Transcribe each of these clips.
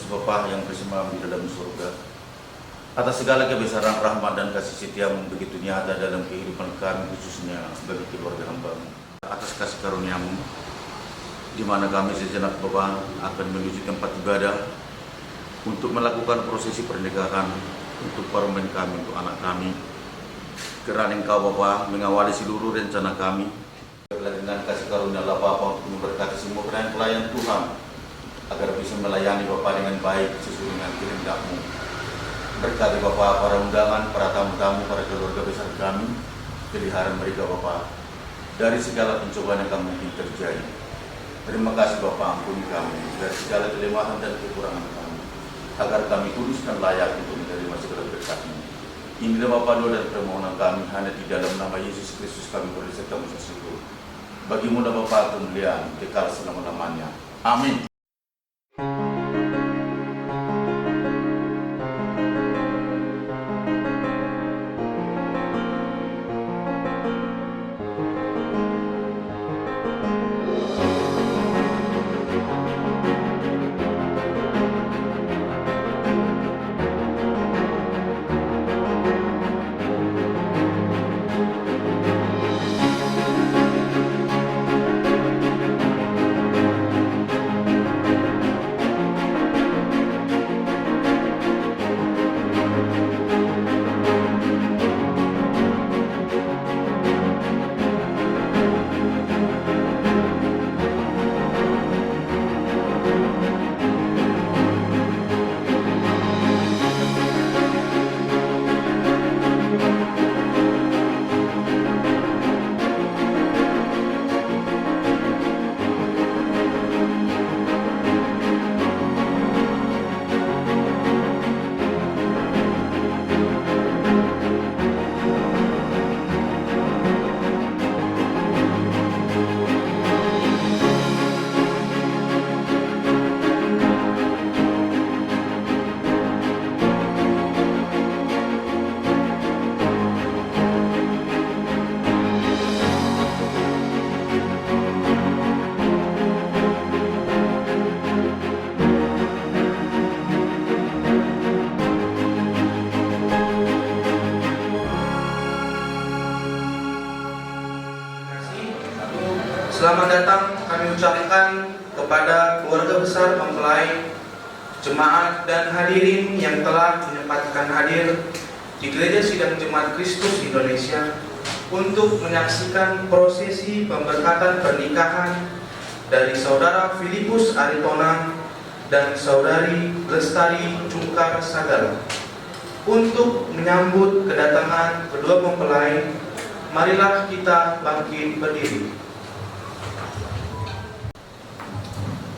Bapa yang bersemayam di dalam surga, atas segala kebesaran rahmat dan kasih setiamu begitu nyata dalam kehidupan kami, khususnya bagi keluarga hamba-Mu. Atas kasih karunia-Mu, di mana kami sejenak Bapa akan menuju tempat ibadah untuk melakukan prosesi pernikahan untuk parlemen kami, untuk anak kami. Kerana Engkau Bapa mengawali seluruh rencana kami, dengan kasih karunia Bapa untuk memberkati semua pelayan Tuhan, agar bisa melayani Bapa dengan baik sesuai dengan kehendak-Mu. Berkati Bapa para undangan, para tamu-tamu, para keluarga besar kami, pelihara mereka Bapa dari segala pencobaan yang kami mungkin terjadi. Terima kasih Bapa, ampuni kami dari segala kelemahan dan kekurangan kami, agar kami kudus dan layak untuk menerima segala berkat-Mu. Inilah Bapa doa dan permohonan kami, hanya di dalam nama Yesus Kristus kami berserta syukur. Bagi-Mu Bapa kemuliaan kekal selama-lamanya. Amin. Selamat datang kami ucapkan kepada keluarga besar mempelai, jemaat dan hadirin yang telah menyempatkan hadir di Gereja Sidang Jemaat Kristus Indonesia untuk menyaksikan prosesi pemberkatan pernikahan dari Saudara Filipus Aritonang dan Saudari Lestari Cungkar Sagala. Untuk menyambut kedatangan kedua mempelai, marilah kita bangkit berdiri.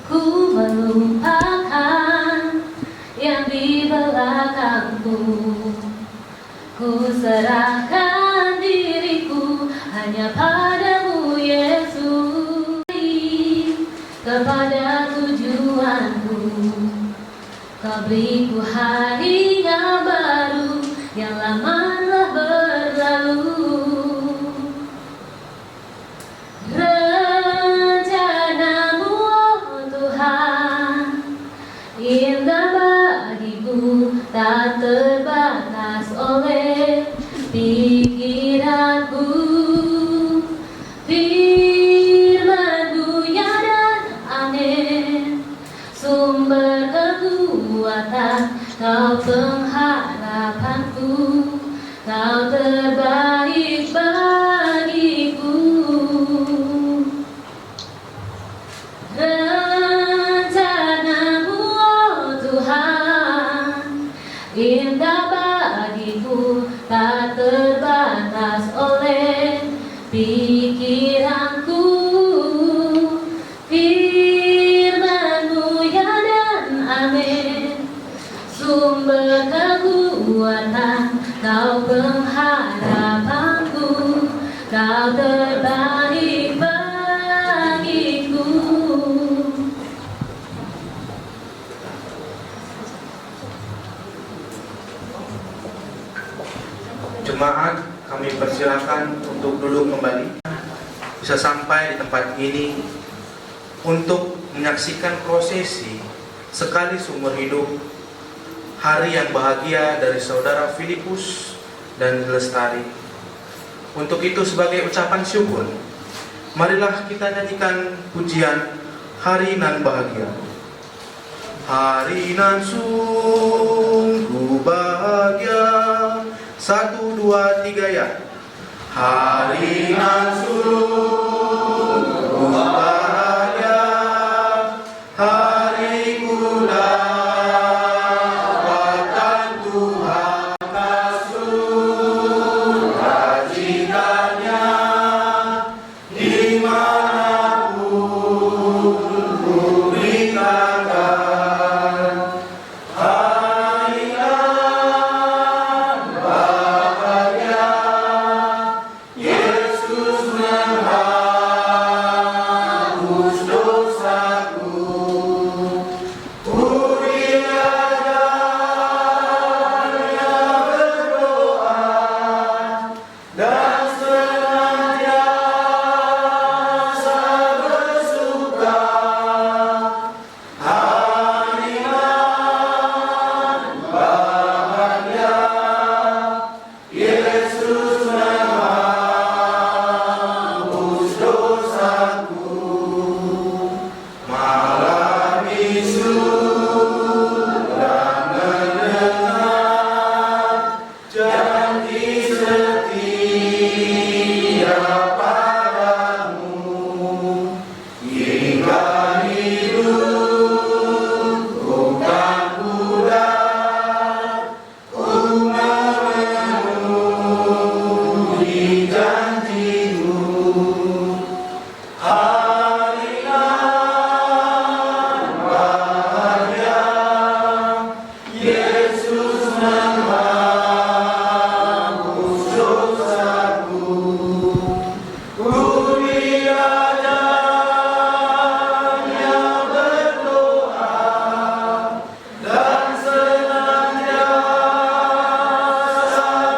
Ku melupakan yang di belakangku, ku serahkan diriku hanya padamu Yesus. Kepada tujuanku, kau beriku hari yang baru, yang lama telah berlalu. Indah bagiku, tak terbatas oleh pikiranku. Firman-Mu dan aneh, pikiranku. Firman-Mu ya dan amin, sumber kekuatan, Kau pengharapanku, Kau terbaik bagiku. Jemaat, kami persilakan untuk duduk kembali. Bisa sampai di tempat ini untuk menyaksikan prosesi sekali seumur hidup, hari yang bahagia dari saudara Filipus dan Lestari. Untuk itu sebagai ucapan syukur, marilah kita nyanyikan pujian Hari Nan Bahagia. Hari nan sungguh bahagia. 1, 2, 3 ya. Hari nan sungguh bahagia, hariku dapatkan Tuhan sukacitanya dimanapun ku berada. Hari nan bahagia, Yesus menghapus dosaku. Puji adanya berdoa dan senantiasa bersuka. Hari nan bahagia, Yesus menghapus dosaku. Malam itu sudah mendengar janji setia padamu. Hingga hidupku kan pudar, ku memenuhi janjimu. Hari nan bahagia, Yesus menghapus dosaku. Puji adanya berdoa dan senantiasa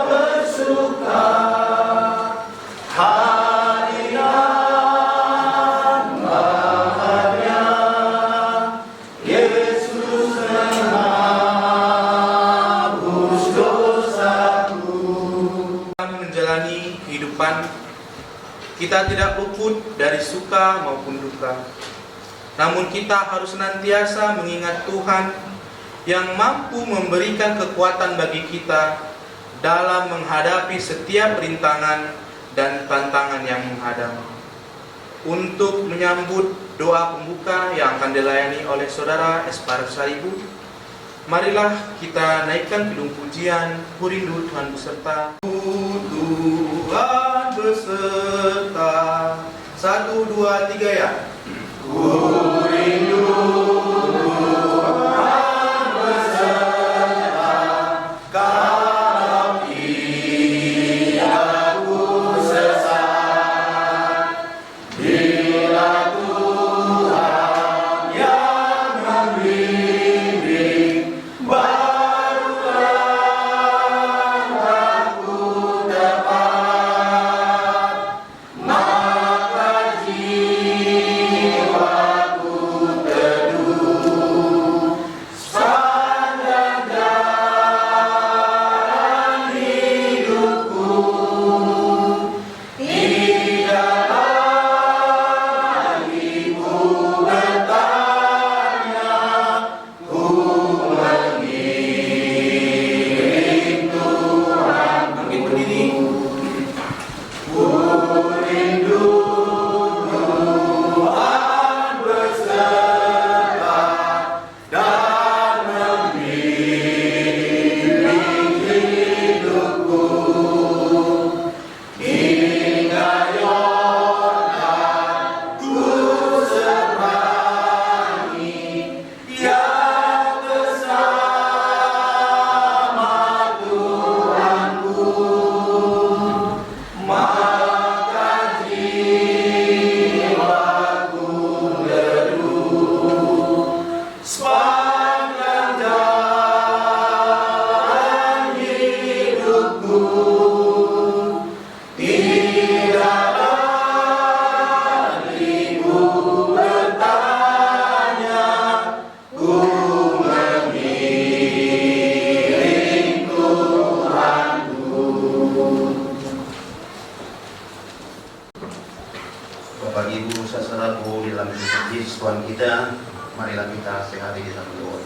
bersuka. Hari nan bahagia, Yesus menghapus dosaku. Dalam menjalani kehidupan, kita tidak luput dari suka maupun duka. Namun kita harus senantiasa mengingat Tuhan yang mampu memberikan kekuatan bagi kita dalam menghadapi setiap rintangan dan tantangan yang menghadang. Untuk menyambut doa pembuka yang akan dilayani oleh Saudara Esparsaribu, marilah kita naikkan kidung pujian Kurindu Tuhan beserta. Tuhan beserta. 1, 2, 3 ya. Kurindu Tuhan beserta, kalau aku sesat. Bila Tuhan yang membimbing, barulah aku tepat. Maka jiwaku Bapak Ibu saudaraku di dalam Yesus Tuhan kita, marilah kita sehari di dalam doa.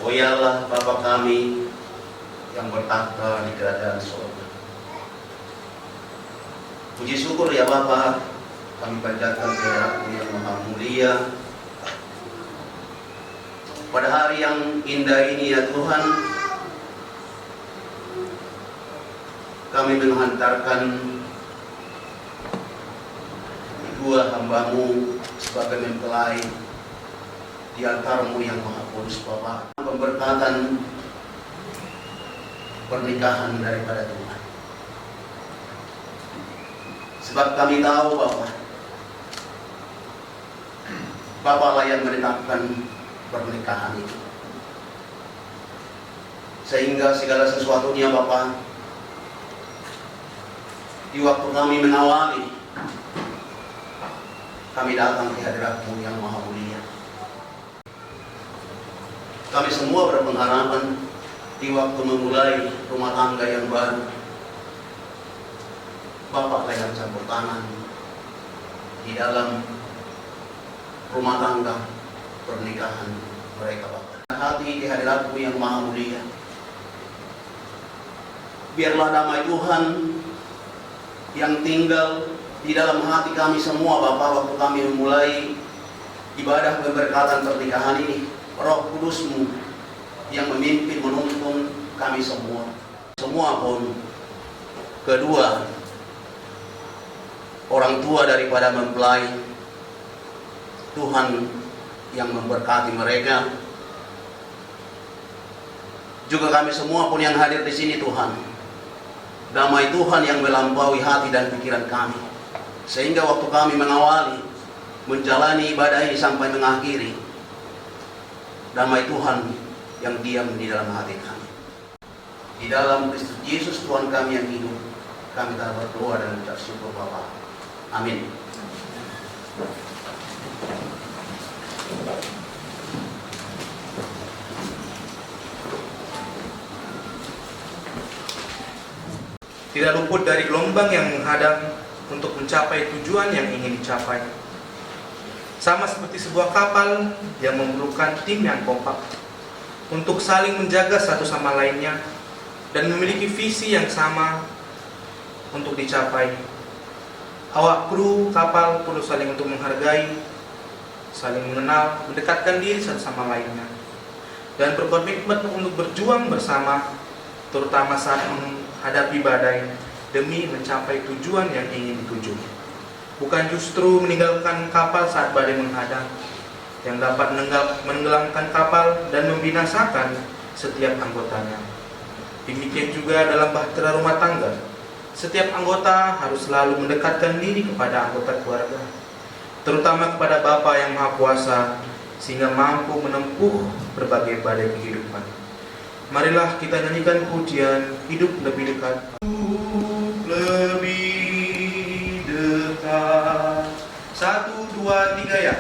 Oh ya Allah, Bapa kami yang bertahta di kerajaan surga. Puji syukur ya Bapa, kami panjatkan kehadirat-Mu yang maha mulia pada hari yang indah ini ya Tuhan. Kami menghantarkan dua hamba-Mu sebagai mempelai di altar-Mu yang maha kudus Bapa. Pemberkatan pernikahan daripada Tuhan. Sebab kami tahu Bapa lah yang menetapkan pernikahan itu. Sehingga segala sesuatunya Bapa, di waktu kami mengawali, kami datang ke hadirat-Mu yang maha mulia. Kami semua berpengharapan di waktu memulai rumah tangga yang baru, Bapak yang campur tangan di dalam rumah tangga pernikahan mereka Bapak. Hati di hadirat-Mu yang maha mulia, biarlah damai Tuhan yang tinggal di dalam hati kami semua Bapak waktu kami memulai ibadah pemberkatan pernikahan ini. Roh Kudus-Mu yang memimpin menuntun kami semua pun kedua orang tua daripada mempelai, Tuhan yang memberkati mereka. Juga kami semua pun yang hadir di sini Tuhan, damai Tuhan yang melampaui hati dan pikiran kami, sehingga waktu kami mengawali menjalani ibadah ini sampai mengakhiri, damai Tuhan yang diam di dalam hati kami. Di dalam Kristus Yesus Tuhan kami yang hidup, kami telah berdoa dan mengucap syukur Bapa. Amin. Tidak luput dari gelombang yang menghadang untuk mencapai tujuan yang ingin dicapai. Sama seperti sebuah kapal yang memerlukan tim yang kompak untuk saling menjaga satu sama lainnya dan memiliki visi yang sama untuk dicapai. Awak kru kapal perlu saling untuk menghargai, saling mengenal, mendekatkan diri satu sama lainnya, dan berkomitmen untuk berjuang bersama, terutama saat menghadapi badai demi mencapai tujuan yang ingin dituju. Bukan justru meninggalkan kapal saat badai menghadang, yang dapat menenggelamkan kapal dan membinasakan setiap anggotanya. Demikian juga dalam bahtera rumah tangga, setiap anggota harus selalu mendekatkan diri kepada anggota keluarga, terutama kepada Bapa yang Maha Kuasa, sehingga mampu menempuh berbagai badai kehidupan. Marilah kita nyanyikan pujian Hidup Lebih Dekat. Lebih dekat. 1, 2, 3 ya.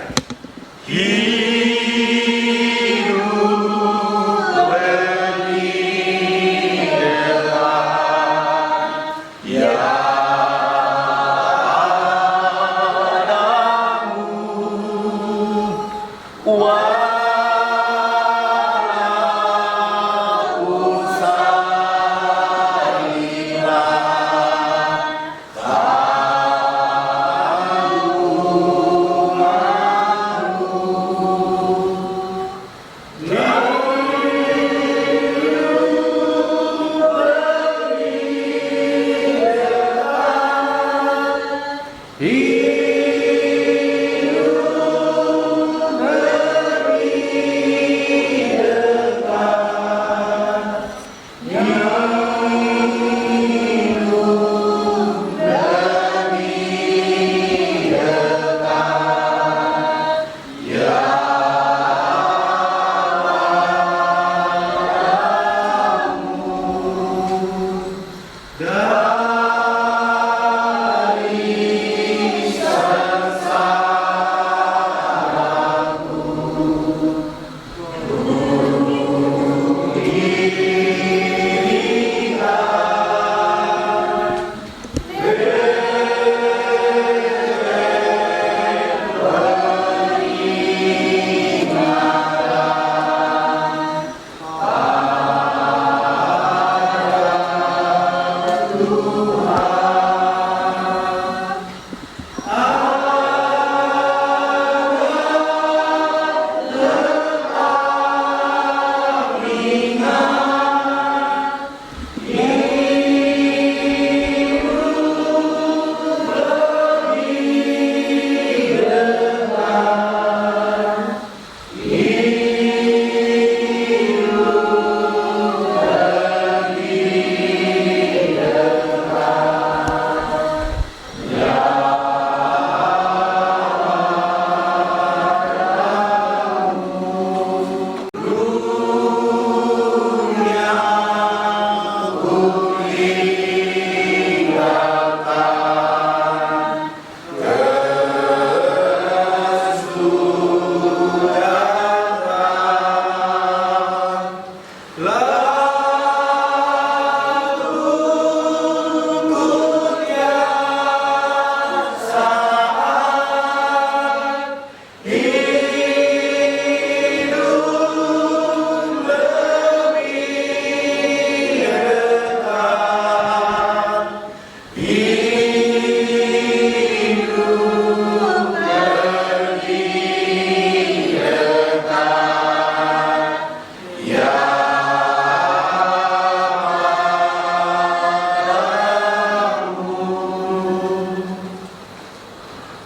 Hidup lebih dekat, ya padamu, walaupun salib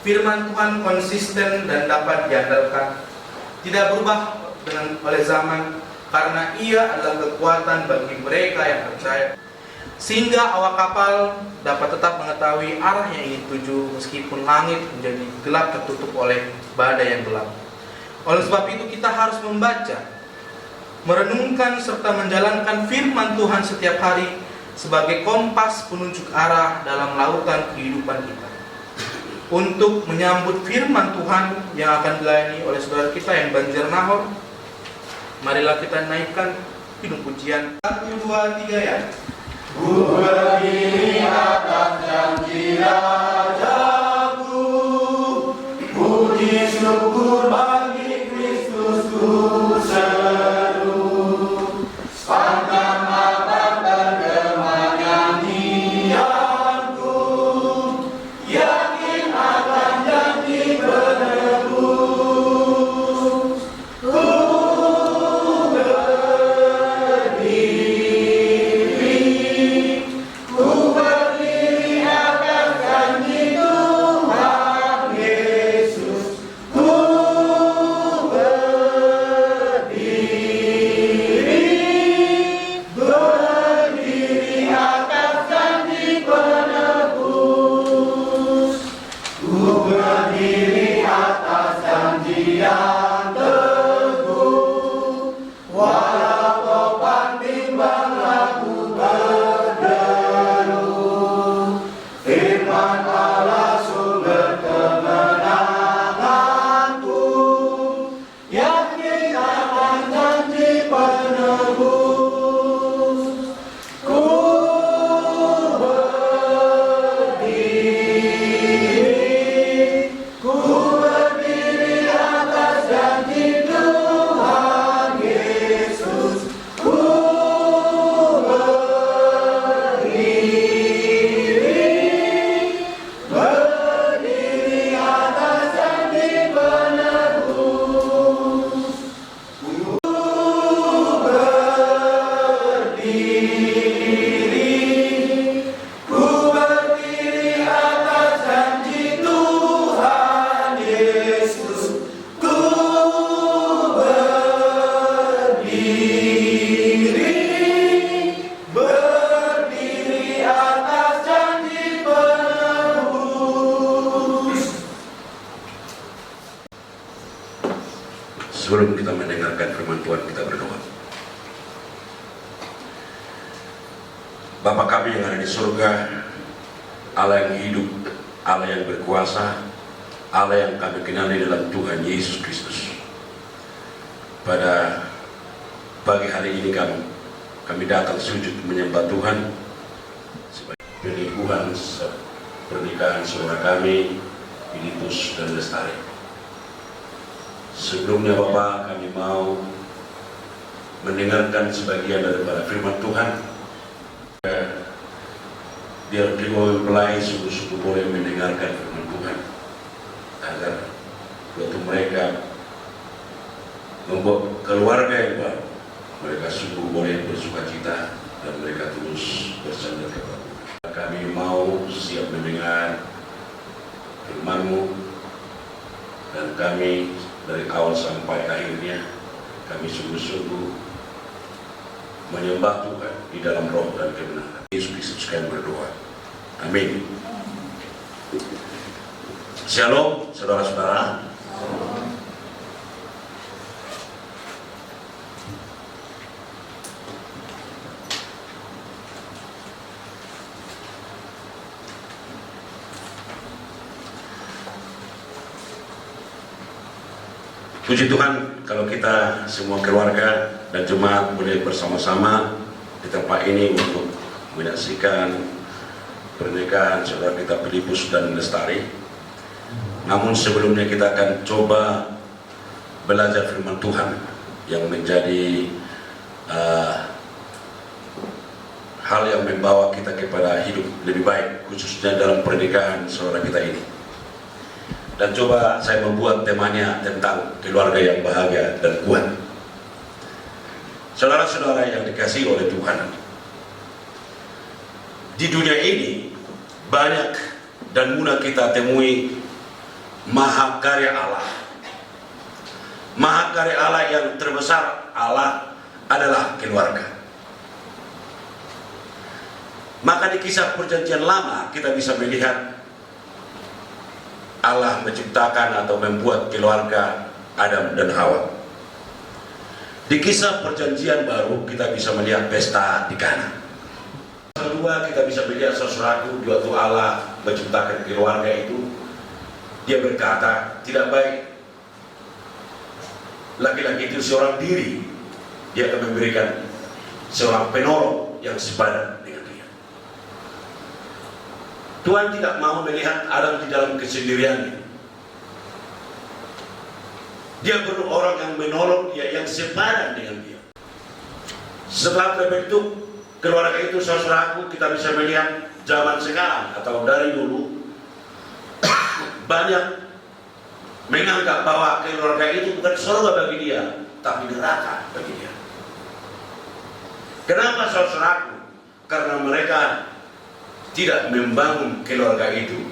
Firman Tuhan konsisten dan dapat diandalkan, tidak berubah oleh zaman, karena ia adalah kekuatan bagi mereka yang percaya. Sehingga awak kapal dapat tetap mengetahui arah yang ingin tuju meskipun langit menjadi gelap tertutup oleh badai yang gelap. Oleh sebab itu kita harus membaca, merenungkan serta menjalankan firman Tuhan setiap hari sebagai kompas penunjuk arah dalam lautan kehidupan kita. Untuk menyambut firman Tuhan yang akan dilayani oleh saudara kita yang Banjarnahor, marilah kita naikkan hidung pujian 1, 2, 3 ya. Ku berdiri atas janji Rajaku, puji syukur bagi Kristus ku seru. Sepanjang abad bergema nyanyianku, yakin akan janji penebus. Ku berdiri atas janji Tuhan Yesus. Ku berdiri atas janji penebus. Ku berdiri atas janji yang teguh, walau topan timbang laku berderu. Firman Allah sumber kemenanganku, yakin akan janji penebus. Ku berdiri atas janji Tuhan Yesus. Ku berdiri atas janji penebus. Ku berdiri atas janji Tuhan Yesus. Ku berdiri atas janji penebus. Sebelum kita mendengarkan firman Tuhan, kita berdoa. Bapa kami yang ada di surga, Allah yang hidup, Allah yang berkuasa, Allah yang kami kenali dalam Tuhan Yesus Kristus. Pada pagi hari ini kami datang sujud menyembah Tuhan sebagai pernikahan saudara kami, Filitus dan Lestari. Sebelumnya Bapak, kami mau mendengarkan sebagian daripada firman Tuhan. biar kedua mempelai sungguh-sungguh boleh mendengarkan firman Tuhan, agar waktu mereka membuat keluarga yang baru, mereka sungguh boleh bersukacita dan mereka terus bersandar kepada Tuhan. Kami mau siap mendengar firman-Mu, dan kami dari awal sampai akhirnya kami sungguh-sungguh menyembah Tuhan di dalam roh dan kebenaran. Yesus Kristus kami berdoa. Amin. Shalom, saudara-saudara. Puji Tuhan kalau kita semua keluarga dan jemaat boleh bersama-sama di tempat ini untuk menyaksikan pernikahan saudara kita Filipus dan Lestari. Namun sebelumnya kita akan coba belajar firman Tuhan yang menjadi hal yang membawa kita kepada hidup lebih baik, khususnya dalam pernikahan saudara kita ini. Dan coba saya membuat temanya tentang keluarga yang bahagia dan kuat. Saudara-saudara yang dikasihi oleh Tuhan, di dunia ini banyak dan mudah kita temui mahakarya Allah. Mahakarya Allah yang terbesar Allah adalah keluarga. Maka di kisah perjanjian lama kita bisa melihat Allah menciptakan atau membuat keluarga Adam dan Hawa. Di kisah perjanjian baru kita bisa melihat pesta di Kana. Kedua kita bisa melihat sesuatu waktu Allah menciptakan keluarga itu, Dia berkata tidak baik laki-laki itu seorang diri, Dia akan memberikan seorang penolong yang sepadan dengan dia. Tuhan tidak mau melihat Adam di dalam kesendiriannya. Dia perlu orang yang menolong dia, yang sepadan dengan dia. Setelah terbentuk keluarga itu, saudaraku, kita bisa melihat zaman sekarang atau dari dulu banyak menganggap bahwa keluarga itu bukan surga bagi dia, tapi neraka bagi dia. Kenapa, saudaraku? Karena mereka tidak membangun keluarga itu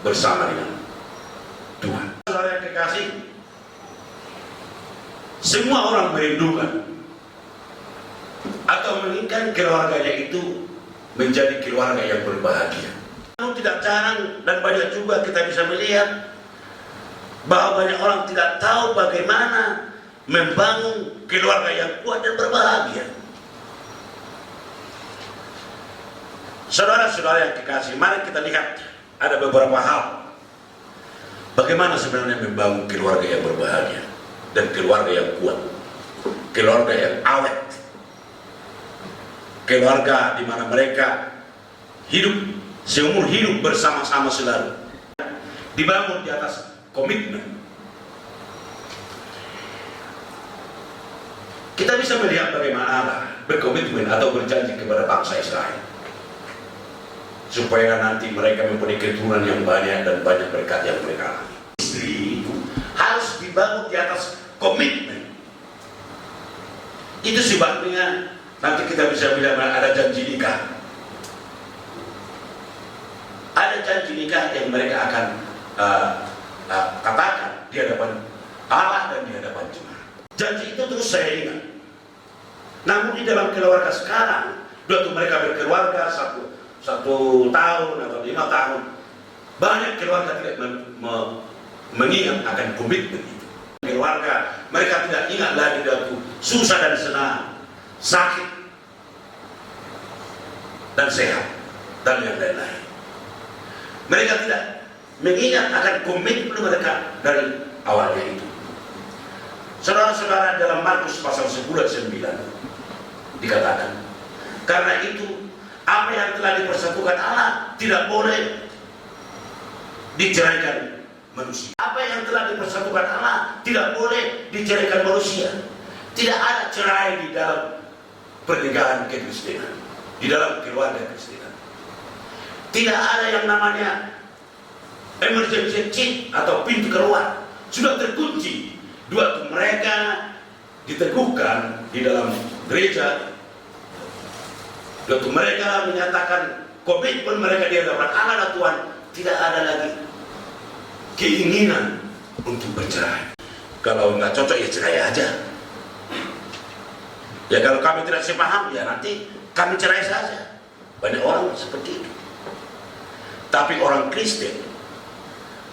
bersama dengan Tuhan. Saudara yang kekasih, semua orang merindukan atau menginginkan keluarganya itu menjadi keluarga yang berbahagia. Namun tidak jarang dan banyak juga kita bisa melihat bahwa banyak orang tidak tahu bagaimana membangun keluarga yang kuat dan berbahagia. Saudara-saudara yang kekasih, mari kita lihat ada beberapa hal bagaimana sebenarnya membangun keluarga yang berbahagia dan keluarga yang kuat, keluarga yang awet, keluarga di mana mereka hidup seumur hidup bersama-sama selalu, dibangun di atas komitmen. Kita bisa melihat bagaimana Allah berkomitmen atau berjanji kepada bangsa Israel supaya nanti mereka mempunyai keturunan yang banyak dan banyak berkat yang mereka alami. Istri itu harus dibangun di atas komitmen. Itu sebabnya nanti kita bisa bilang ada janji nikah. Ada janji nikah yang mereka akan katakan di hadapan Allah dan di hadapan jemaat. Janji itu terus saya ingat. Namun di dalam keluarga sekarang, waktu mereka berkeluarga satu tahun atau 5 tahun, banyak keluarga tidak mengingat akan komitmen itu. Keluarga mereka tidak ingat lagi waktu susah dan senang, sakit dan sehat dan yang lain-lain. Mereka tidak mengingat akan komitmen mereka dari awalnya itu. Saudara-saudara, dalam Markus pasal 10:9 dikatakan, karena itu apa yang telah dipersatukan Allah tidak boleh diceraikan manusia. Apa yang telah dipersatukan Allah tidak boleh diceraikan manusia. Tidak ada cerai di dalam pernikahan kekristenan. di dalam keluarga Kristen. Tidak ada yang namanya emergency exit atau pintu keluar. Sudah terkunci. Waktu mereka diteguhkan di dalam gereja, waktu mereka menyatakan komitmen mereka di hadapan Allah dan Tuhan, tidak ada lagi keinginan untuk bercerai. Kalau nggak cocok ya cerai aja. Ya kalau kami tidak sepaham ya nanti kami cerai saja. Banyak orang seperti itu. Tapi orang Kristen,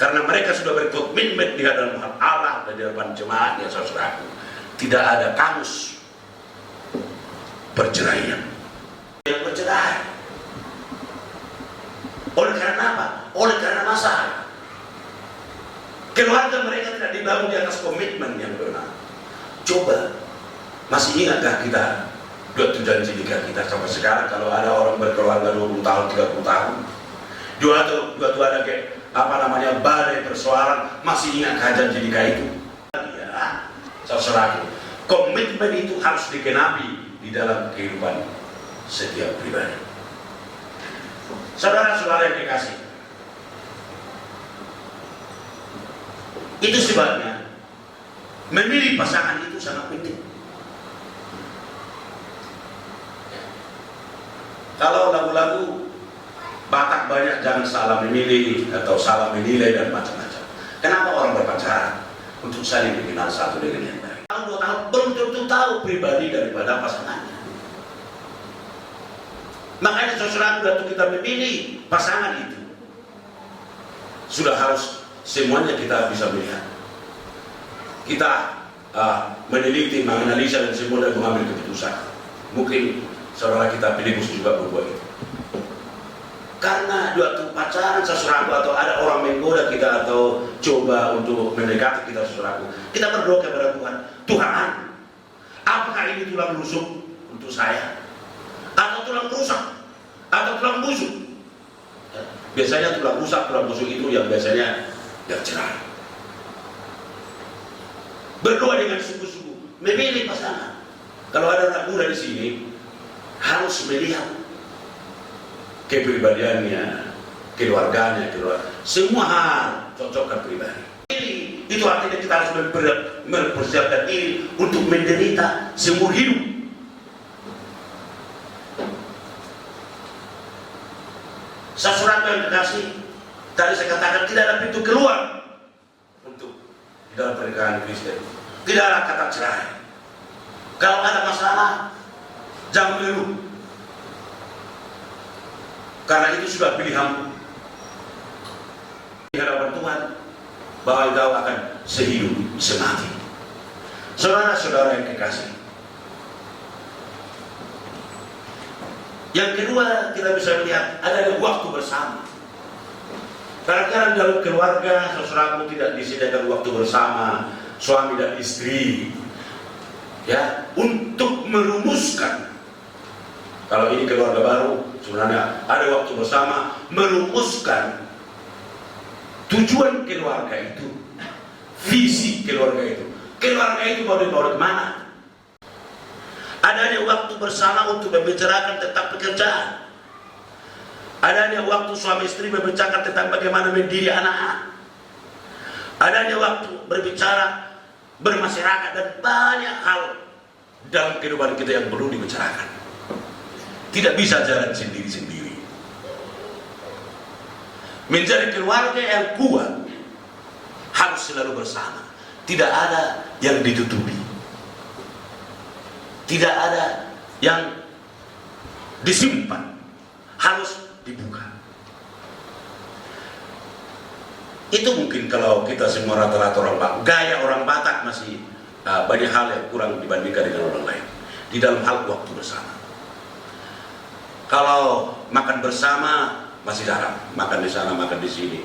karena mereka sudah berkomitmen di hadapan Allah dan di hadapan jemaatnya, saudaraku, tidak ada kamus perceraian. Yang bercerai. Oleh karena apa? Oleh karena masalah. Keluarga mereka tidak dibangun di atas komitmen yang benar. Coba, masih ingatkah kita waktu janji nikah kita sampai sekarang kalau ada orang berkeluarga 20 tahun, 30 tahun, waktu ada kayak apa namanya badai persoalan, masih ingatkah janji nikah itu? Ya, saudaraku, komitmen itu harus dikenapi di dalam kehidupan setiap pribadi. Saudara-saudara yang dikasih, itu sebabnya memilih pasangan itu sangat penting. Kalau lagu-lagu Batak banyak jangan salah memilih atau salah menilai dan macam-macam. Kenapa orang berpacaran? Untuk saling mengenal satu dengan yang lain. Tahun 2 tahun belum tentu tahu pribadi daripada pasangannya. Makanya saudara, waktu kita memilih pasangan itu sudah harus semuanya kita bisa melihat. Kita meneliti, menganalisa dan semua dan mengambil keputusan. Mungkin saudara kita Filipus juga berbuat itu. Karena waktu pacaran saudaraku atau ada orang menggoda kita atau coba untuk mendekati kita saudaraku, kita berdoa kepada Tuhan. Tuhan, apakah ini tulang rusuk untuk saya? Atau tulang rusak? Atau tulang busuk? Biasanya tulang rusak, tulang busuk itu yang biasanya yang cerai. Berdoa dengan sungguh-sungguh, memilih pasangan. Kalau ada anak muda di sini, harus melihat kepribadiannya, keluarganya, semua hal cocokkan pribadi. Itu artinya kita harus mempersiapkan diri untuk menderita seumur hidup. Saudara yang terkasih, tadi saya katakan tidak ada pintu keluar untuk di dalam pernikahan Kristen. Tidak ada kata cerai. Kalau ada masalah, jangan mengeluh. Karena itu sudah pilihanmu di hadapan Tuhan bahwa engkau akan sehidup semati. Saudara-saudara yang kekasih, yang kedua kita bisa melihat ada waktu bersama. Kadang-kadang dalam keluarga saudaraku tidak disediakan waktu bersama suami dan istri, ya, untuk merumuskan. Kalau ini keluarga baru, sebenarnya ada waktu bersama merumuskan tujuan keluarga itu, visi keluarga itu. Keluarga itu mau dibawa kemana? Adanya waktu bersama untuk membicarakan tentang pekerjaan. Adanya waktu suami istri membicarakan tentang bagaimana mendidik anak-anak. Adanya waktu berbicara, bermasyarakat dan banyak hal dalam kehidupan kita yang perlu dibicarakan. Tidak bisa jalan sendiri-sendiri. Menjadi keluarga yang kuat harus selalu bersama. Tidak ada yang ditutupi. Tidak ada yang disimpan. Harus dibuka. Itu mungkin kalau kita semua rata-rata orang Batak, gaya orang Batak masih banyak hal yang kurang dibandingkan dengan orang lain. Di dalam hal waktu bersama. Kalau makan bersama masih jarang, makan di sana, makan di sini.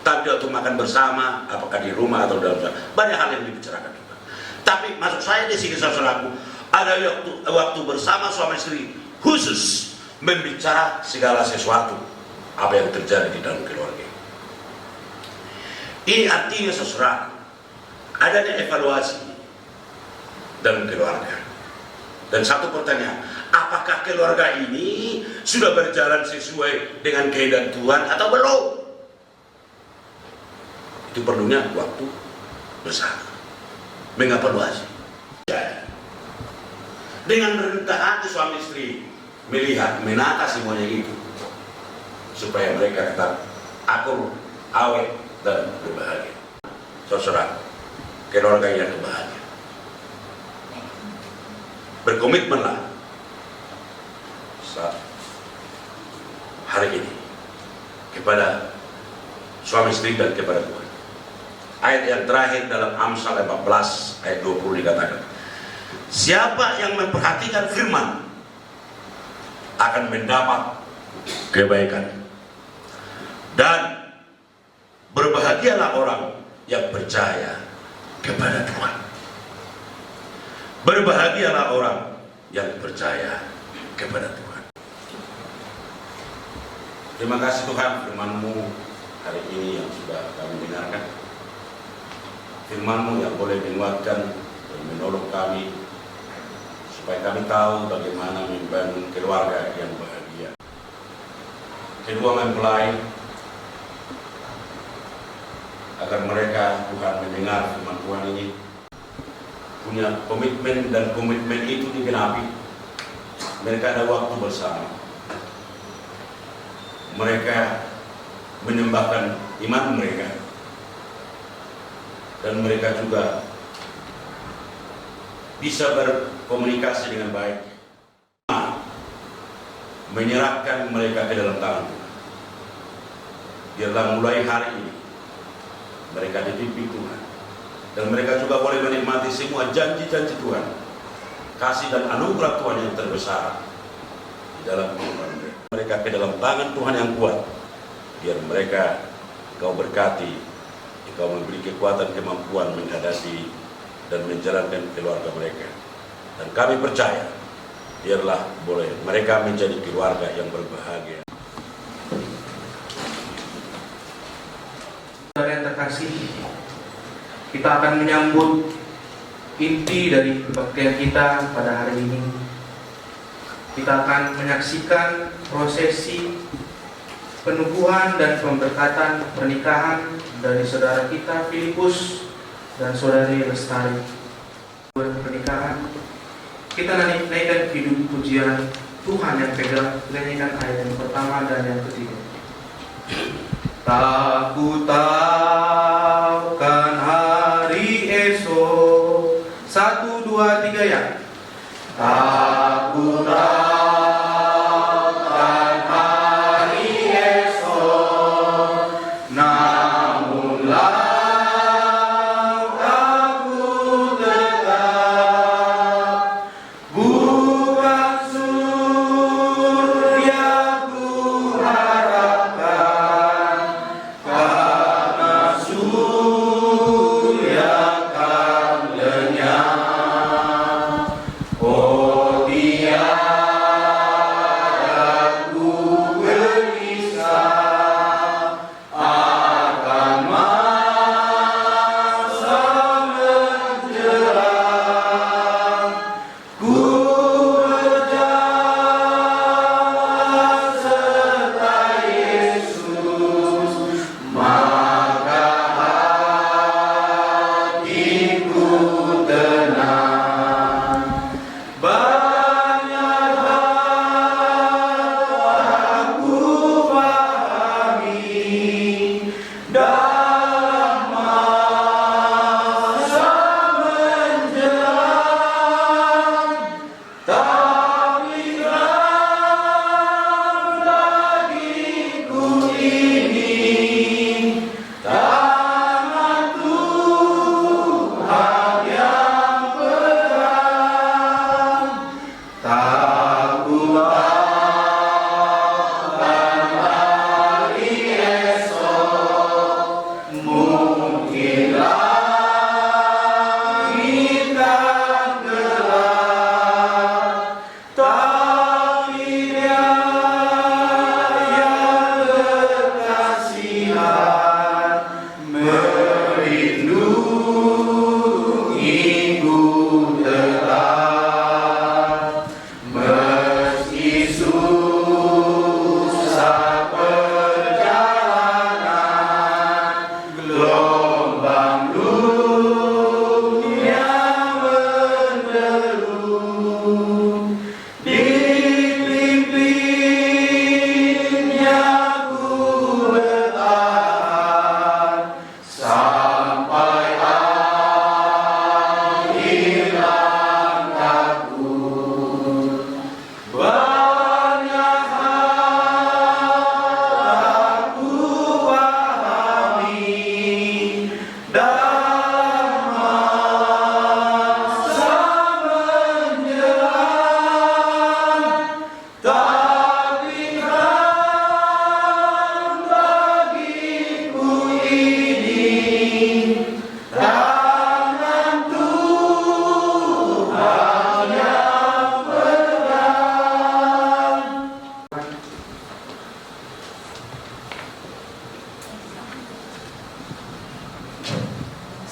Tapi waktu makan bersama, apakah di rumah atau dalam sana, banyak hal yang dibicarakan juga. Tapi maksud saya di sini saudaraku, ada waktu bersama suami istri khusus membicara segala sesuatu apa yang terjadi di dalam keluarga. Ini artinya saudara, adanya evaluasi dalam keluarga. Dan satu pertanyaan, apakah keluarga ini sudah berjalan sesuai dengan kehendak Tuhan atau belum? Itu perlunya waktu bersama, mengevaluasi. Dengan rendah hati suami istri melihat, menata semuanya itu, supaya mereka tetap akur, awet, dan berbahagia. Saudara, keluarga yang berbahagia. Berkomitmenlah saat hari ini kepada suami istri dan kepada Tuhan. Ayat yang terakhir dalam Amsal 14 ayat 20 dikatakan, siapa yang memperhatikan firman akan mendapat kebaikan, dan berbahagialah orang yang percaya kepada Tuhan. Berbahagialah orang yang percaya kepada Tuhan. Terima kasih Tuhan, firman-Mu hari ini yang sudah kami dengarkan. Firman-Mu yang boleh menguatkan dan menolong kami, supaya kami tahu bagaimana membangun keluarga yang bahagia. Kedua, mempelai, agar mereka Tuhan mendengar firman Tuhan ini, punya komitmen, dan komitmen itu digenapi. Mereka ada waktu bersama, mereka menyembahkan iman mereka, dan mereka juga bisa berkomunikasi dengan baik, menyerahkan mereka ke dalam tangan Tuhan. Biarlah mulai hari ini mereka dipimpin Tuhan, dan mereka juga boleh menikmati semua janji-janji Tuhan, kasih dan anugerah Tuhan yang terbesar di dalam kehidupan mereka. Mereka ke dalam tangan Tuhan yang kuat, biar mereka Engkau berkati, Engkau memberi kekuatan, kemampuan menghadapi dan menjalankan keluarga mereka. Dan kami percaya, biarlah boleh mereka menjadi keluarga yang berbahagia. Saudara yang terkasih, kita akan menyambut inti dari kebaktian kita pada hari ini. Kita akan menyaksikan prosesi penubuhan dan pemberkatan pernikahan dari saudara kita Filipus dan saudari Lestari. Pernikahan, kita naikkan hidup pujian Tuhan yang pegang, nyanyikan ayat yang pertama dan yang ketiga. Tak ku tahu kan hari esok, 1, 2, 3 ya. Tak ku tahu kan hari esok, namunlah aku tetap bukan surya ku harapkan, karena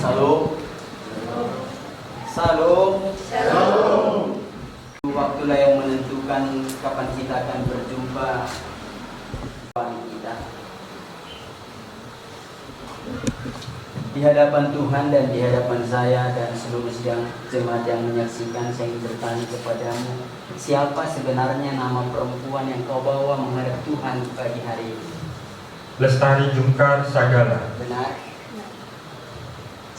Salam. Salam. Waktulah yang menentukan kapan kita akan berjumpa kita. Di hadapan Tuhan dan di hadapan saya dan seluruh sidang jemaat yang menyaksikan, saya ingin bertanya kepadamu, siapa sebenarnya nama perempuan yang kau bawa menghadap Tuhan pagi hari ini? Lestari Jungkar Sagala. Benar.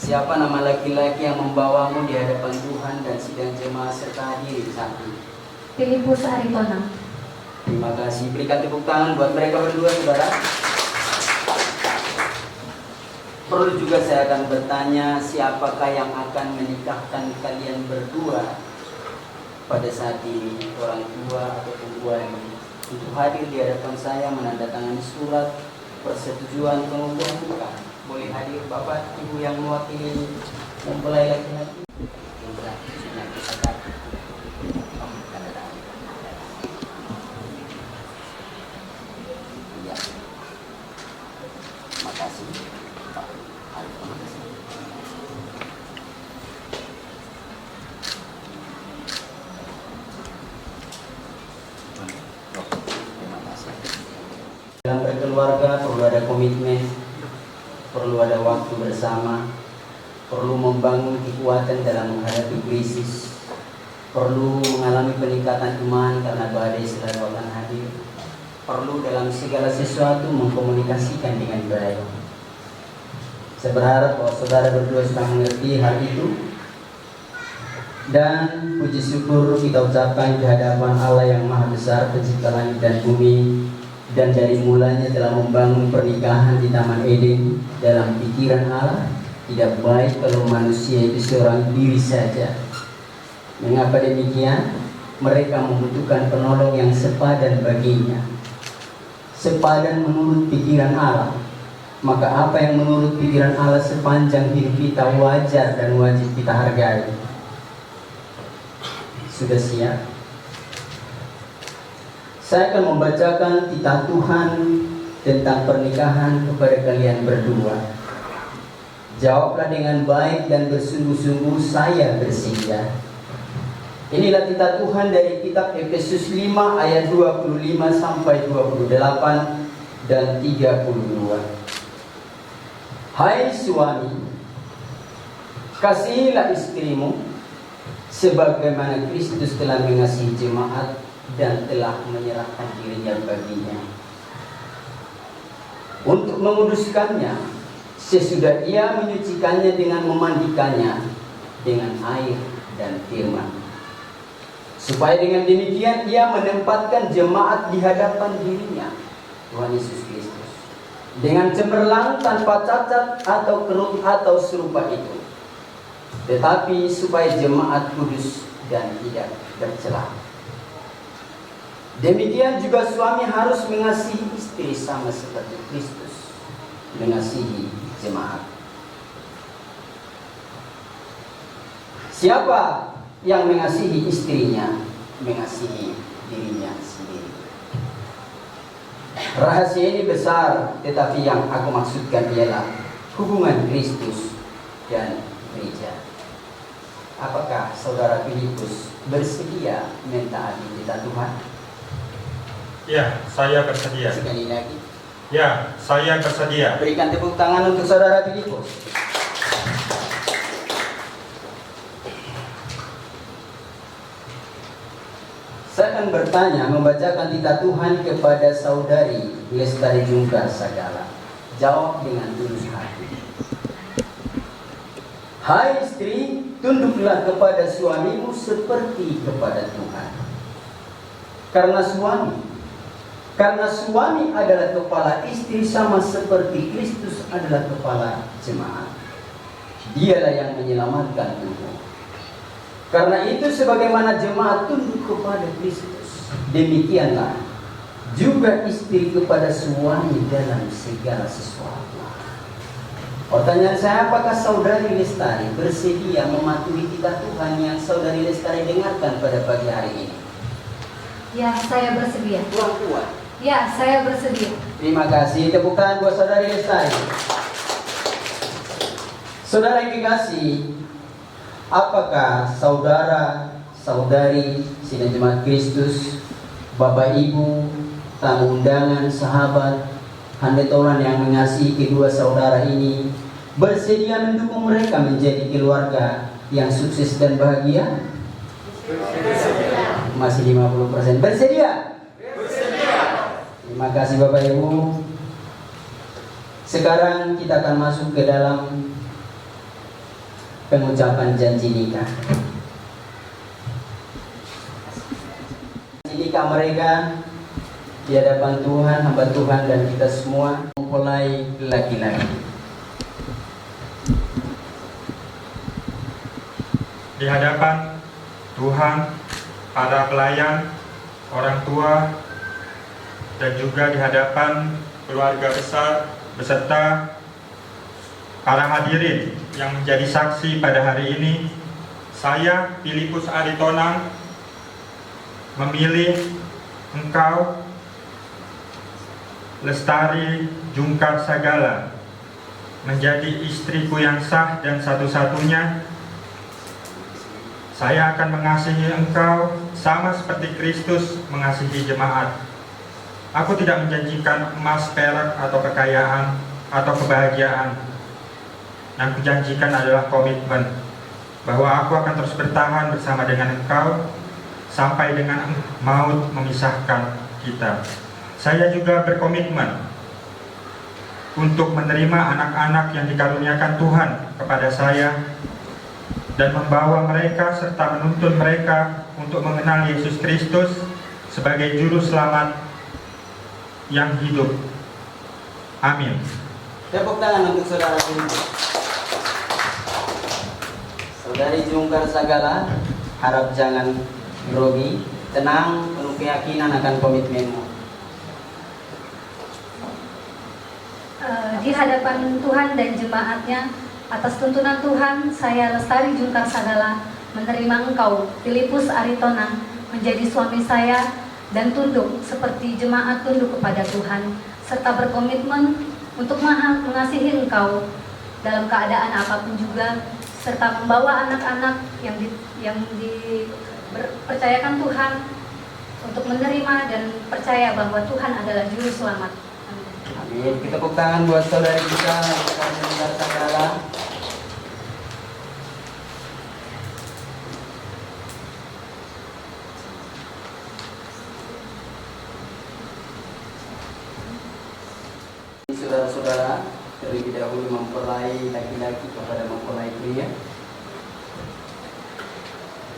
Siapa nama laki-laki yang membawamu di hadapan Tuhan dan sidang jemaat serta hadir di saat ini? Filipus Aritonang. Terima kasih. Berikan tepuk tangan buat mereka berdua, saudara. Perlu juga saya akan bertanya, siapakah yang akan menikahkan kalian berdua pada saat ini? Orang tua ataupun wali untuk hadir di hadapan saya menandatangani surat persetujuan pengukuhan bukan. Boleh hadir Bapak Ibu yang mewakili mempelai laki-laki. Ya. Makasih. Pak. Terima kasih. Terima kasih. Dalam berkeluarga perlu ada komitmen, perlu ada waktu bersama, perlu membangun kekuatan dalam menghadapi krisis, perlu mengalami peningkatan iman karena badai selalu akan hadir, perlu dalam segala sesuatu mengkomunikasikan dengan baik. Saya berharap bahwa saudara berdua sudah mengerti hal itu, dan puji syukur kita ucapkan di hadapan Allah yang Maha Besar, Pencipta langit dan bumi, dan dari mulanya telah membangun pernikahan di Taman Eden. Dalam pikiran Allah tidak baik kalau manusia itu seorang diri saja. Mengapa demikian? Mereka membutuhkan penolong yang sepadan baginya, sepadan menurut pikiran Allah. Maka apa yang menurut pikiran Allah sepanjang hidup kita wajar dan wajib kita hargai. Sudah siap? Saya akan membacakan titah Tuhan tentang pernikahan kepada kalian berdua. Jawablah dengan baik dan bersungguh-sungguh, saya bersedia. Inilah titah Tuhan dari kitab Efesus 5 ayat 25 sampai 28 dan 32. Hai suami, kasihilah istrimu sebagaimana Kristus telah mengasihi jemaat dan telah menyerahkan dirinya baginya untuk menguduskannya, sesudah ia menyucikannya dengan memandikannya dengan air dan firman, supaya dengan demikian ia menempatkan jemaat di hadapan dirinya, Tuhan Yesus Kristus, dengan cemerlang, tanpa cacat atau kerut atau serupa itu, tetapi supaya jemaat kudus dan tidak bercela. Demikian juga suami harus mengasihi istri sama seperti Kristus mengasihi jemaat. Siapa yang mengasihi istrinya, mengasihi dirinya sendiri. Rahasia ini besar, tetapi yang aku maksudkan ialah hubungan Kristus dan gereja. Apakah saudara Filipus bersedia mentaati titah Tuhan? Ya, saya bersedia. Sekali lagi. Ya, saya bersedia. Berikan tepuk tangan untuk saudara Filipus. Saya akan bertanya, membacakan titah Tuhan kepada saudari Lestari Jungkar Sagala. Jawab dengan tulus hati. Hai istri, tunduklah kepada suamimu seperti kepada Tuhan. Karena suami adalah kepala istri sama seperti Kristus adalah kepala jemaat. Dialah yang menyelamatkan tubuh. Karena itu sebagaimana jemaat tunduk kepada Kristus, demikianlah juga istri kepada suami dalam segala sesuatu. Pertanyaan saya, apakah saudari Lestari bersedia mematuhi titah Tuhan yang saudari Lestari dengarkan pada pagi hari ini? Ya, saya bersedia. Kurang kuat. Ya, saya bersedia. Terima kasih. Tepuk tangan buat saudari Lestari. Saudara yang kekasih, apakah saudara-saudari sidang jemaat Kristus, Bapak Ibu, tamu undangan, sahabat, handetoran yang mengasihi kedua saudara ini bersedia mendukung mereka menjadi keluarga yang sukses dan bahagia? Masih 50%. Bersedia? Terima kasih Bapak Ibu. Sekarang kita akan masuk ke dalam pengucapan janji nikah. Janji nikah mereka di hadapan Tuhan, hamba Tuhan dan kita semua mempelai laki-laki. Di hadapan Tuhan, para pelayan, orang tua, dan juga di hadapan keluarga besar beserta para hadirin yang menjadi saksi pada hari ini, saya Filipus Aritonang memilih engkau Lestari Jungkar Sagala menjadi istriku yang sah dan satu-satunya. Saya akan mengasihi engkau sama seperti Kristus mengasihi jemaat. Aku tidak menjanjikan emas, perak, atau kekayaan, atau kebahagiaan. Yang kujanjikan adalah komitmen bahwa aku akan terus bertahan bersama dengan engkau sampai dengan maut memisahkan kita. Saya juga berkomitmen untuk menerima anak-anak yang dikaruniakan Tuhan kepada saya dan membawa mereka serta menuntun mereka untuk mengenal Yesus Kristus sebagai juru selamat yang hidup. Amin. Tepuk tangan untuk saudara ini. Saudari Jungkar Sagala, harap jangan grogi, tenang, penuh keyakinan akan komitmenmu. Di hadapan Tuhan dan jemaatnya, atas tuntunan Tuhan, saya Lestari Jungkar Sagala menerima engkau, Filipus Aritonang, menjadi suami saya dan tunduk seperti jemaat tunduk kepada Tuhan, serta berkomitmen untuk mengasihi engkau dalam keadaan apapun juga, serta membawa anak-anak yang dipercayakan Tuhan untuk menerima dan percaya bahwa Tuhan adalah juru selamat. Amin. Kita tepuk tangan buat saudari kita, Lestari Jungkar Sagala. Saudara-saudara, terlebih dahulu mempelai laki-laki kepada mempelai pria.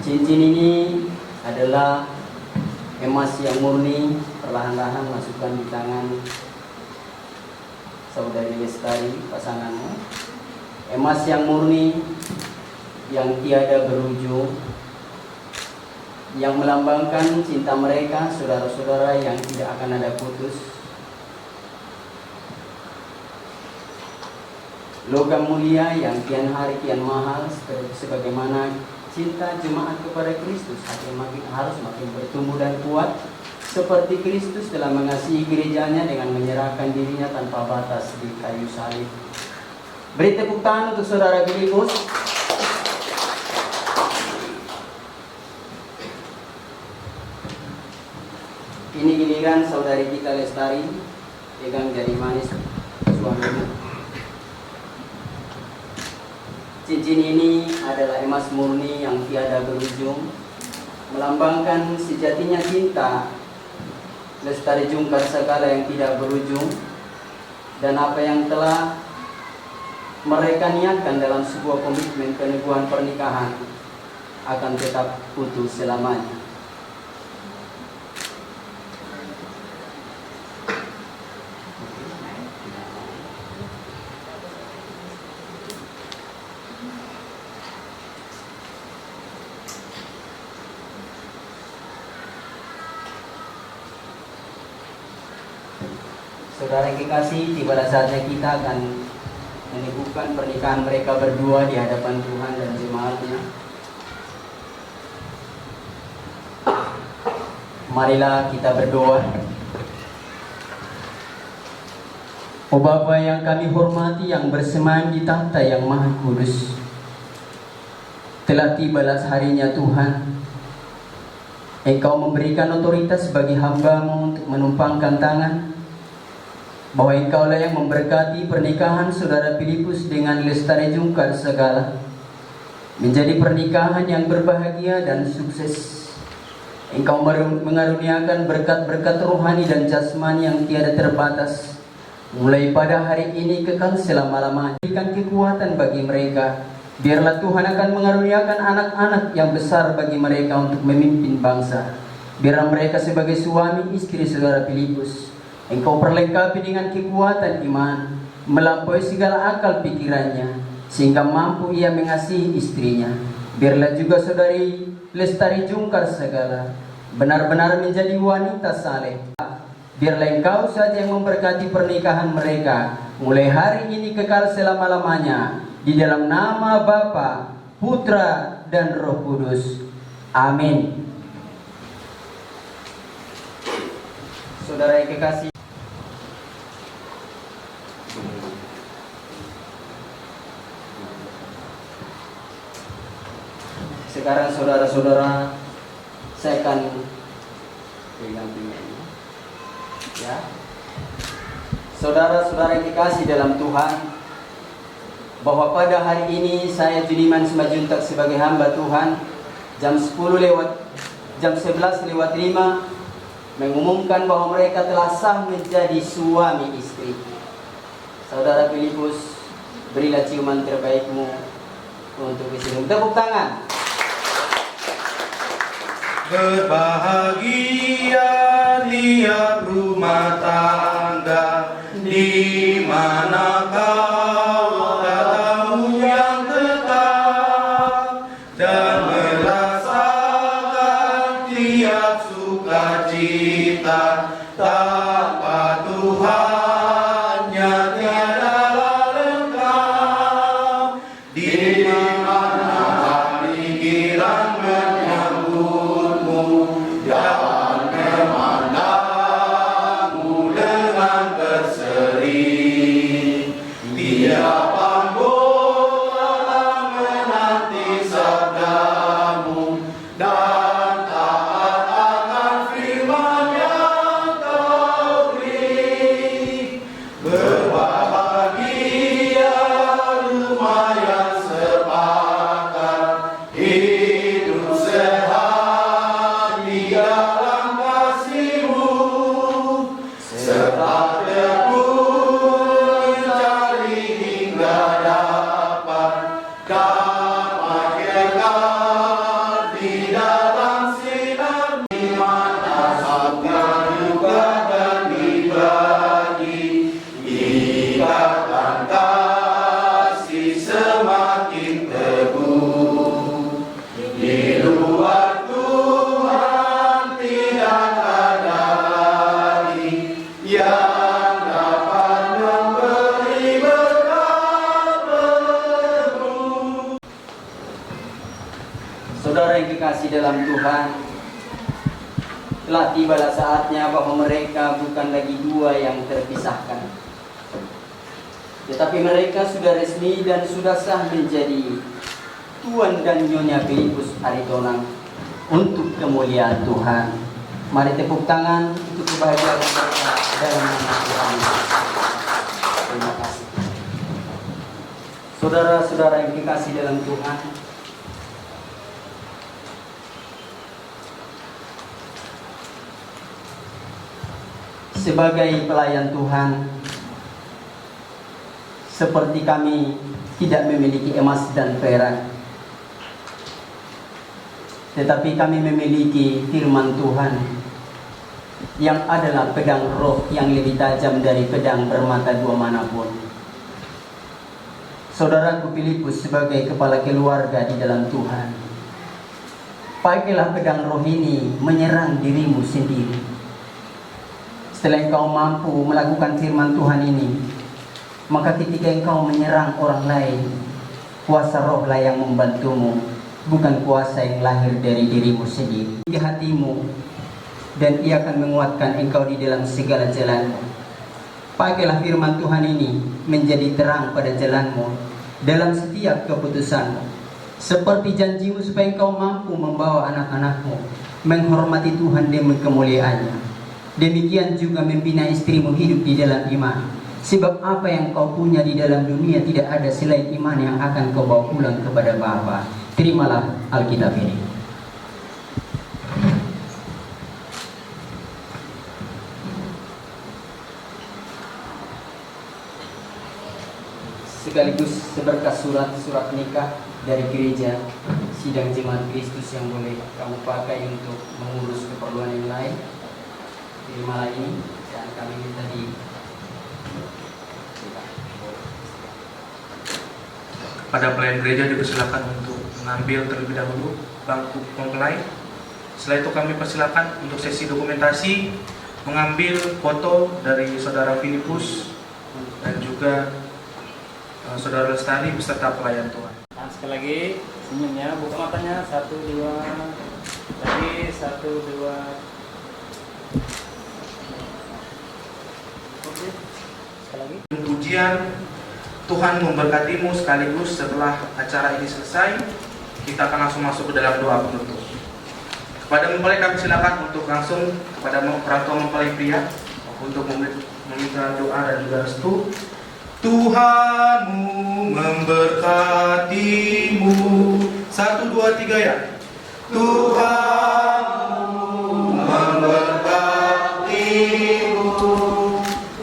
Cincin ini adalah emas yang murni, perlahan-lahan masukkan di tangan saudari Lestari, pasanganmu. Emas yang murni, yang tiada berujung, yang melambangkan cinta mereka, saudara-saudara, yang tidak akan ada putus. Logam mulia yang kian hari kian mahal, sebagaimana cinta jemaat kepada Kristus harus makin bertumbuh dan kuat, seperti Kristus telah mengasihi gerejanya dengan menyerahkan dirinya tanpa batas di kayu salib. Beri tepuk tangan untuk saudara Filipus. Ini giliran saudari kita Lestari, pegang jari manis suamimu. Cincin ini adalah emas murni yang tiada berujung, melambangkan sejatinya cinta Lestari Jungkar Sagala yang tidak berujung, dan apa yang telah mereka niatkan dalam sebuah komitmen peneguhan pernikahan akan tetap utuh selamanya. Saudara yang kekasih, tiba saatnya kita akan meneguhkan pernikahan mereka berdua di hadapan Tuhan dan jemaatnya. Marilah kita berdoa. O Bapa yang kami hormati, yang bersemayam di tahta yang maha kudus, telah tibalah harinya Tuhan. Engkau memberikan otoritas bagi hamba-Mu untuk menumpangkan tangan, bahwa Engkaulah yang memberkati pernikahan saudara Filipus dengan Lestari Jungkar Sagala menjadi pernikahan yang berbahagia dan sukses. Engkau mengaruniakan berkat-berkat rohani dan jasmani yang tiada terbatas, mulai pada hari ini kekal selama-lamanya. Berikan kekuatan bagi mereka. Biarlah Tuhan akan mengaruniakan anak-anak yang besar bagi mereka untuk memimpin bangsa. Biarlah mereka sebagai suami istri saudara Filipus, Engkau perlengkapi dengan kekuatan iman, melampaui segala akal pikirannya, sehingga mampu ia mengasihi istrinya. Biarlah juga saudari Lestari Jungkar Sagala benar-benar menjadi wanita saleh. Biarlah Engkau saja yang memberkati pernikahan mereka, mulai hari ini kekal selama-lamanya, di dalam nama Bapa, Putra, dan Roh Kudus. Amin. Saudara yang kekasih, sekarang saudara-saudara, saya akan pegang pinggangnya. Ya, saudara-saudara yang dikasih dalam Tuhan, bahwa pada hari ini saya Juniman Simajuntak sebagai hamba Tuhan, jam 11:05 mengumumkan bahwa mereka telah sah menjadi suami istri. Saudara Filipus, berilah ciuman terbaikmu untuk istri. Tepuk tangan. Berbahagia tiap rumah tangga di mana kau tamu yang tetap dan merasakan tiap sukacita tanpa Tuhannya tiadalah lengkap. Di mana pikiran menyambutmu dan memandangmu dengan berseri, tiap anggota menanti sabdamu dan taat akan firman yang kau beri. Berbahagia rumah yang sepakat, hidup sehat di dalam kasih-Mu, serta tekun mencari hingga dapat damai kekal di dalam sinar, di mana surga juga dan dibagi, ikatan kasih semakin teguh. Di luar Tuhan tidak ada lagi yang dapat memberi berkat penuh. Saudara yang dikasih dalam Tuhan, telah tibalah saatnya bahwa mereka bukan lagi dua yang terpisahkan, tetapi mereka sudah resmi dan sudah sah menjadi Tuan dan Nyonya Filipus Aritonang untuk kemuliaan Tuhan. Mari tepuk tangan untuk kebahagiaan mereka dalam nama Tuhan. Terima kasih. Saudara-saudara yang dikasih dalam Tuhan, sebagai pelayan Tuhan, seperti kami tidak memiliki emas dan perak, tetapi kami memiliki firman Tuhan yang adalah pedang roh yang lebih tajam dari pedang bermata dua manapun. Saudaraku Filipus, sebagai kepala keluarga di dalam Tuhan, pakailah pedang roh ini menyerang dirimu sendiri. Setelah engkau mampu melakukan firman Tuhan ini, maka ketika engkau menyerang orang lain, kuasa rohlah yang membantumu, bukan kuasa yang lahir dari dirimu sendiri. Di hatimu, dan ia akan menguatkan engkau di dalam segala jalanmu. Pakailah firman Tuhan ini menjadi terang pada jalanmu dalam setiap keputusanmu, seperti janjimu supaya engkau mampu membawa anak-anakmu menghormati Tuhan demi kemuliaannya. Demikian juga membina istrimu hidup di dalam iman, sebab apa yang kau punya di dalam dunia tidak ada selain iman yang akan kau bawa pulang kepada Bapa. Terimalah Alkitab ini. Sekaligus seberkas surat nikah dari gereja sidang jemaat Kristus yang boleh kamu pakai untuk mengurus keperluan yang lain. Terimalah ini dan kami minta di Pada pelayan gereja dipersilakan untuk mengambil terlebih dahulu bangku mempelai. Setelah itu kami persilakan untuk sesi dokumentasi mengambil foto dari saudara Filipus dan juga saudara Lestari beserta pelayan Tuhan. Nah, sekali lagi senyumnya, buka matanya, 1, 2, lagi 1, 2. Oke, sekali lagi. Pujian Tuhan memberkatimu. Sekaligus setelah acara ini selesai, kita akan langsung masuk ke dalam doa penutup. Kepada mempelai kami silakan untuk langsung kepada orang tua mempelai pria untuk meminta doa dan juga restu. Tuhanmu memberkatimu. 1, 2, 3 ya. Tuhanmu memberkatimu.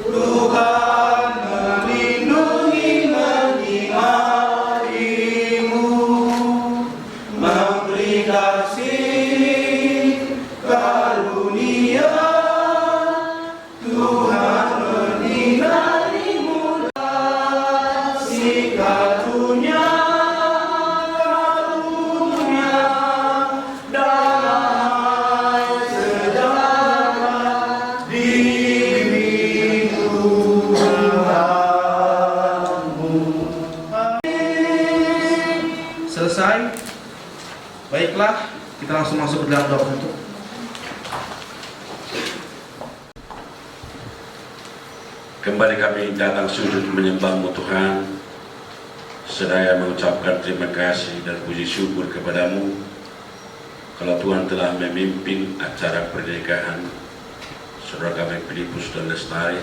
Tuhan melindungi menyinarimu, memberi kasih karunia. Tuhan menyinarimu kasih karunia, damai sejahtera diri Tuhanmu. Selesai. Baiklah, kita langsung masuk ke dalam doa penutup. Kembali kami datang sujud menyembah-Mu Tuhan, sedaya mengucapkan terima kasih dan puji syukur kepadamu kalau Tuhan telah memimpin acara pernikahan saudara kami Filipus dan Lestari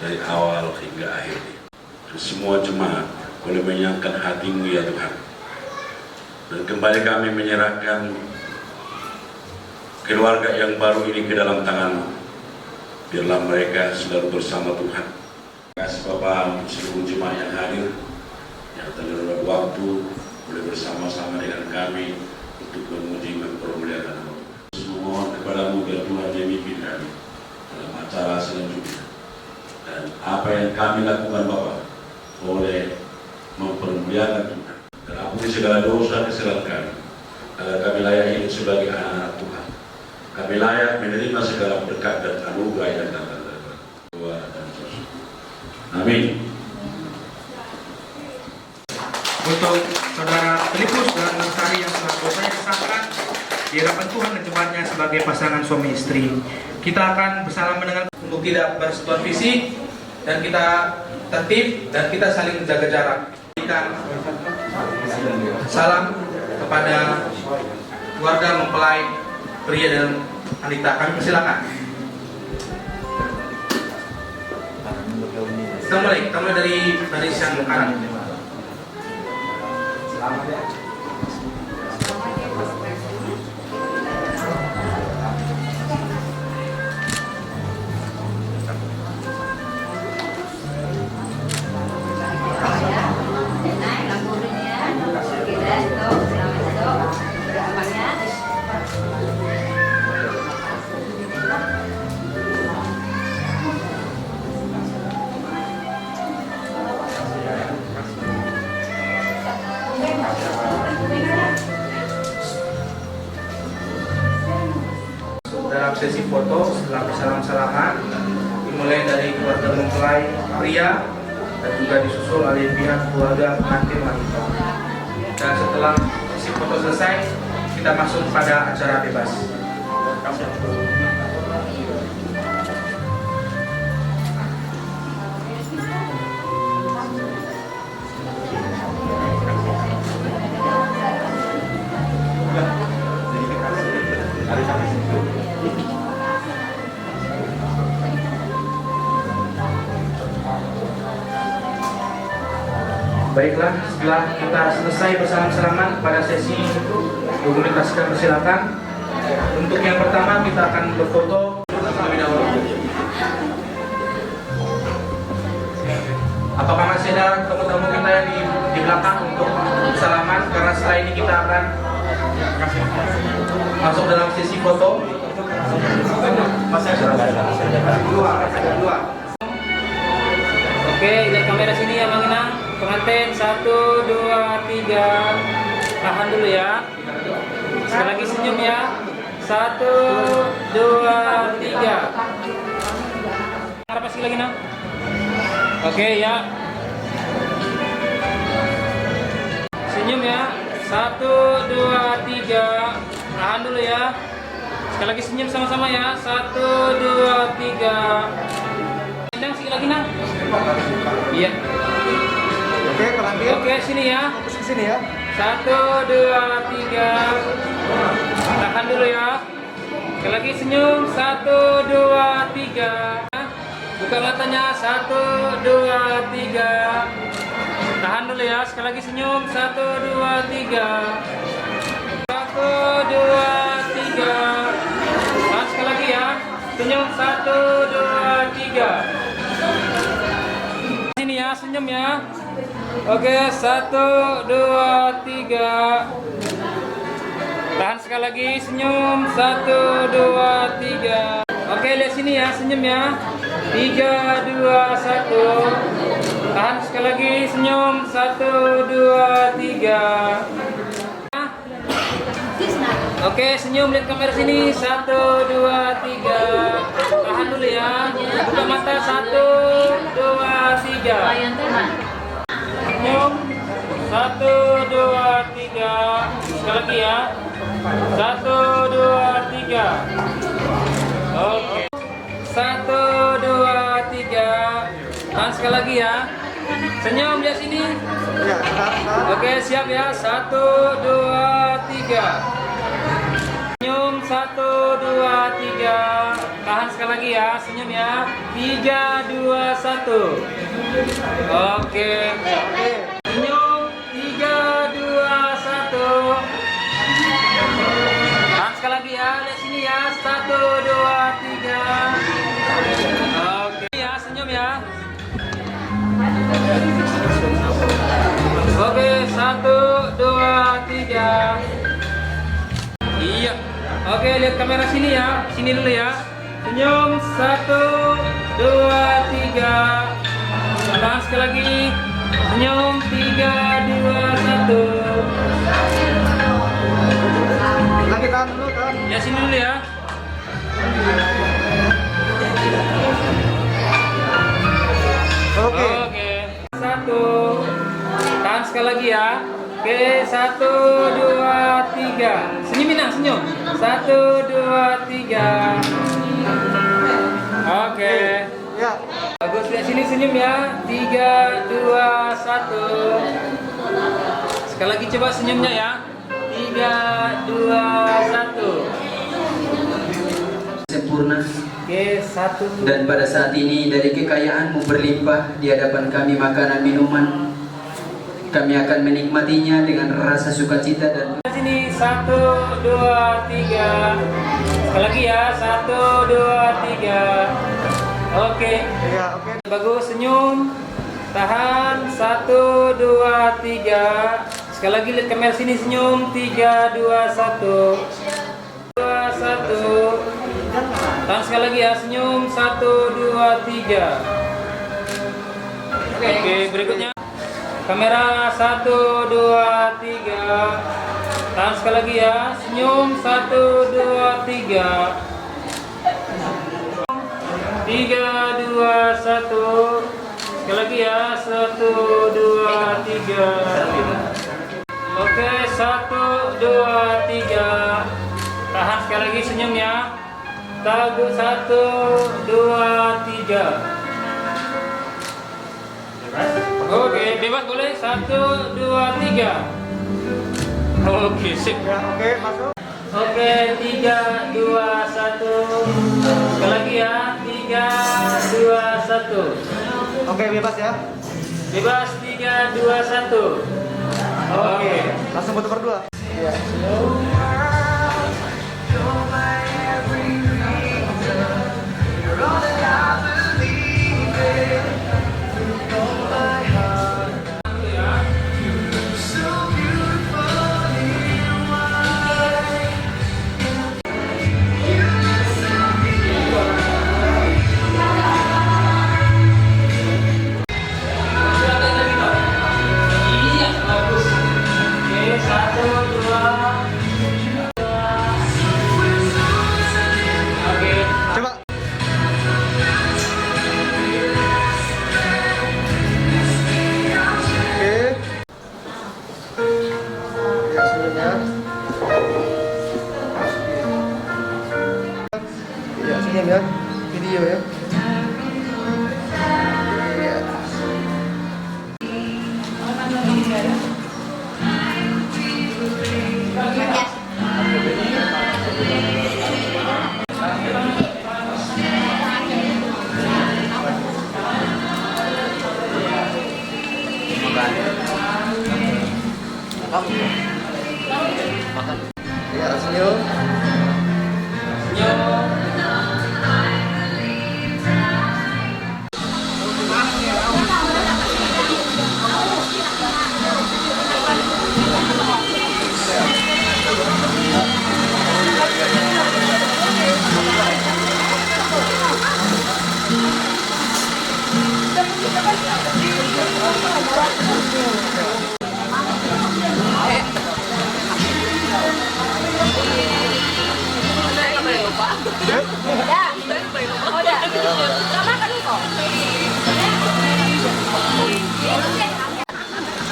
dari awal hingga akhir. Semua jemaat boleh menyangkan hati-Mu ya Tuhan, dan kembali kami menyerahkan keluarga yang baru ini ke dalam tangan-Mu. Biarlah mereka selalu bersama Tuhan. Terima kasih Bapak untuk seluruh jemaat yang hadir, yang telah waktu boleh bersama-sama dengan kami untuk memuji mempermuliakan nama Tuhan. Semua kepada-Mu biar Tuhan memimpin kami dalam acara selanjutnya. Dan apa yang kami lakukan Bapak boleh mempermuliakan Tuhan. Dan ampuni segala dosa kesalahan kami, agar kami layak hidup sebagai anak-anak Tuhan. Kami layak menerima segala berkat dan anugerah yang datang dari Tuhan dan Yesus. Amin. Untuk saudara Filipus dan Lestari yang telah saya kesahkan di hadapan Tuhan dan jemaatnya sebagai pasangan suami istri, kita akan bersama dengan untuk tidak bersentuhan fisik dan kita tertib dan kita saling menjaga jarak. Berikan salam kepada keluarga mempelai pria dan wanita. Kami persilakan. Kita mulai dari baris yang kanan. Dalam sesi foto setelah bersalam-salaman dimulai dari keluarga mempelai pria dan juga disusul oleh pihak keluarga pengantin wanita. Dan setelah sesi foto selesai, kita masuk pada acara bebas. Baiklah, setelah kita selesai bersalaman-salaman pada sesi dokumentasi, persilakan. Untuk yang pertama kita akan berfoto terlebih dahulu. Apakah masih ada tamu-tamu kita yang di belakang untuk salaman? Karena setelah ini kita akan masuk dalam sesi foto. Masih ada dua. Oke, lihat kamera sini ya Bang Inang. Pengantin 1, 2, 3. Tahan dulu ya. Sekali lagi senyum ya. 1, 2, 3. Harap sekali lagi Nang. Oke ya. Senyum ya. 1, 2, 3. Tahan dulu ya. Sekali lagi senyum sama-sama ya. 1, 2, 3. Nang, sekali lagi Nang. Iya. Oke, sini ya. Fokus ke sini ya. 1, 2, 3. Tahan dulu ya. Sekali lagi senyum. 1, 2, 3. Buka matanya. 1, 2, 3. Tahan dulu ya. Sekali lagi senyum. 1, 2, 3. 1, 2, 3. Tahan sekali lagi ya. Senyum. 1, 2, 3. Sini ya, senyum ya. Oke, 1, 2, 3. Tahan sekali lagi, senyum. 1, 2, 3. Oke, lihat sini ya, senyum ya. 3, 2, 1. Tahan sekali lagi, senyum. 1, 2, 3. Oke, senyum, lihat kamera sini. 1, 2, 3. Tahan dulu ya. Buka mata. 1, 2, 3. Senyum. 1, 2, 3. Sekali lagi ya. 1, 2, 3. Oke. 1, 2, 3. Tahan sekali lagi ya. Senyum, lihat sini. Oke, siap ya. 1, 2, 3. Senyum. 1, 2, 3. Tahan sekali lagi ya. Senyum ya. 3, 2, 1. Oke. Senyum. 3, 2, 1. Tahan sekali lagi ya. Lihat sini ya. 1, 2, 3. Oke ya. Senyum ya. Oke. 1, 2, 3. Iya. Oke, lihat kamera sini ya. Sini dulu ya. Senyum. 1, 2, 3. Tahan sekali lagi. Senyum. 3, 2, 1. Lagi tahan dulu, tahan. Ya, sini dulu ya. Oke. Oke. 1. Tahan sekali lagi ya. Oke, 1, 2, 3. Senyumin Nang, senyum. 1, 2, 3. Oke. Ya. Bagus, lihat sini senyum ya. 3, 2, 1. Sekali lagi coba senyumnya ya. 3, 2, 1. Sempurna. Oke, 1. Dan pada saat ini dari kekayaanmu berlimpah di hadapan kami makanan minuman, kami akan menikmatinya dengan rasa sukacita dan Sini 1, 2, 3. Sekali lagi ya. 1, 2, 3. Oke. Ya, oke. Bagus, senyum. Tahan. 1, 2, 3. Sekali lagi lihat kamera sini, senyum. 3, 2, 1. 2, 1. Tahan sekali lagi ya. Senyum. 1, 2, 3. Oke, berikutnya. Kamera 1, 2, 3. Tahan sekali lagi ya. Senyum. 1, 2, 3. 3, 2, 1. Sekali lagi ya. 1, 2, 3. Oke, 1, 2, 3. Tahan sekali lagi, senyum ya. Tahan. 1, 2, 3. Oke, bebas boleh. 1, 2, 3. Oke, sip. Ya, oke, masuk. Oke, 3, 2, 1. Sekali lagi ya. 3, 2, 1. Oke, bebas ya. Bebas 3, 2, 1. Oke, langsung foto berdua. Iya. Oke, 1, 2. Oke. Coba. Oke. Ya, senyumnya. Ya, senyum ya. Video ya. Iya. Ya, senyum.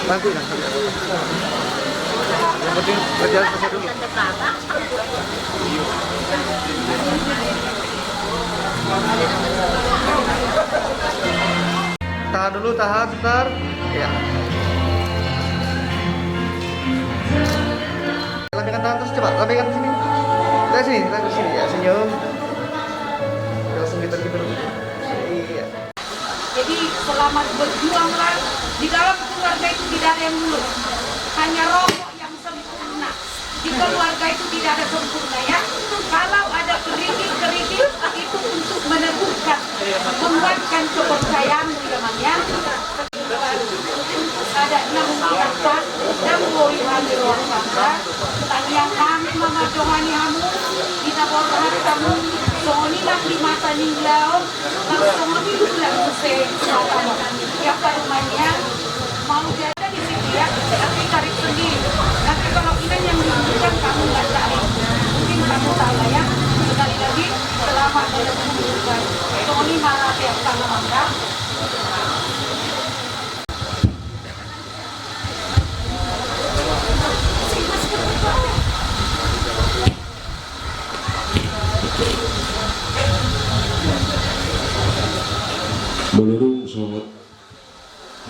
Bantu kan. Yang penting berjalan saja dulu. Tahan dulu, tahan sebentar. Ya. Lambaikan tangan terus, coba lambaikan ke sini. Ke sini, ke sini ya, senyum. Langsung gitu dulu. Iya. Jadi selamat berjuanglah. Di dalam keluarga itu tidak ada yang mulus, hanya rokok yang sempurna. Di keluarga itu tidak ada sempurna ya. Kalau ada kerikil-kerikil itu untuk meneguhkan, menguatkan kepercayaanmu teman-teman ya. Ada 6 kata dan boleh ambil orang kata. Tanyang kami mama johani hamu, kita borhat kamu. Soni nak lima taninglaw, langsung lebih bulan musik. Ya rumahnya mau jadi di sini ya, tapi tarik sendiri. Nanti kalau ini yang dibutuhkan kamu nggak tarik, mungkin kamu salah ya. Sekali lagi selamat dalam kehidupan. Soni malah tiap tangan mangga. Bolorong sot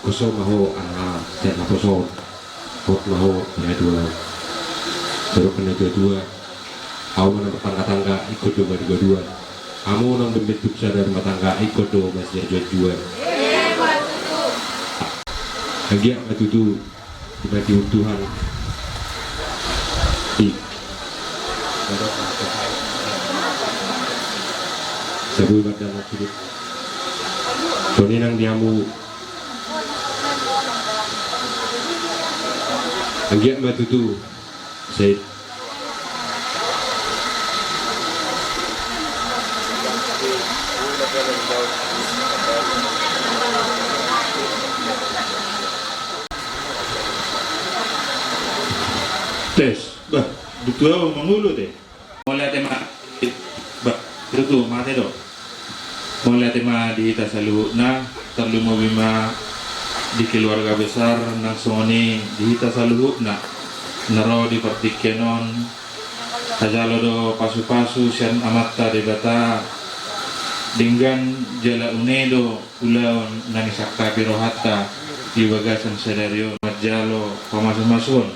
kosong maho anak dan apa sot hot maho dua baru kena dua aku nang tangga ikut dua kamu nang bentuk sadar rumah tangga ikut dua masih dua lagi apa itu dibagi Tuhan sebelum badan hidup Tony nang diamu Agiat mbak tutu Said tes bah dutua mangulu deh mulai tema bah itu mate do mulai tema di tasalu na terlalu mabima di keluarga besar nang songoni di tasalu na naro di partikenon ajalo do pasu-pasu sian amatta de bata dengan jala unedo ulaon nang sakta pirohatta di bagasan sadario majalo pamasun-masun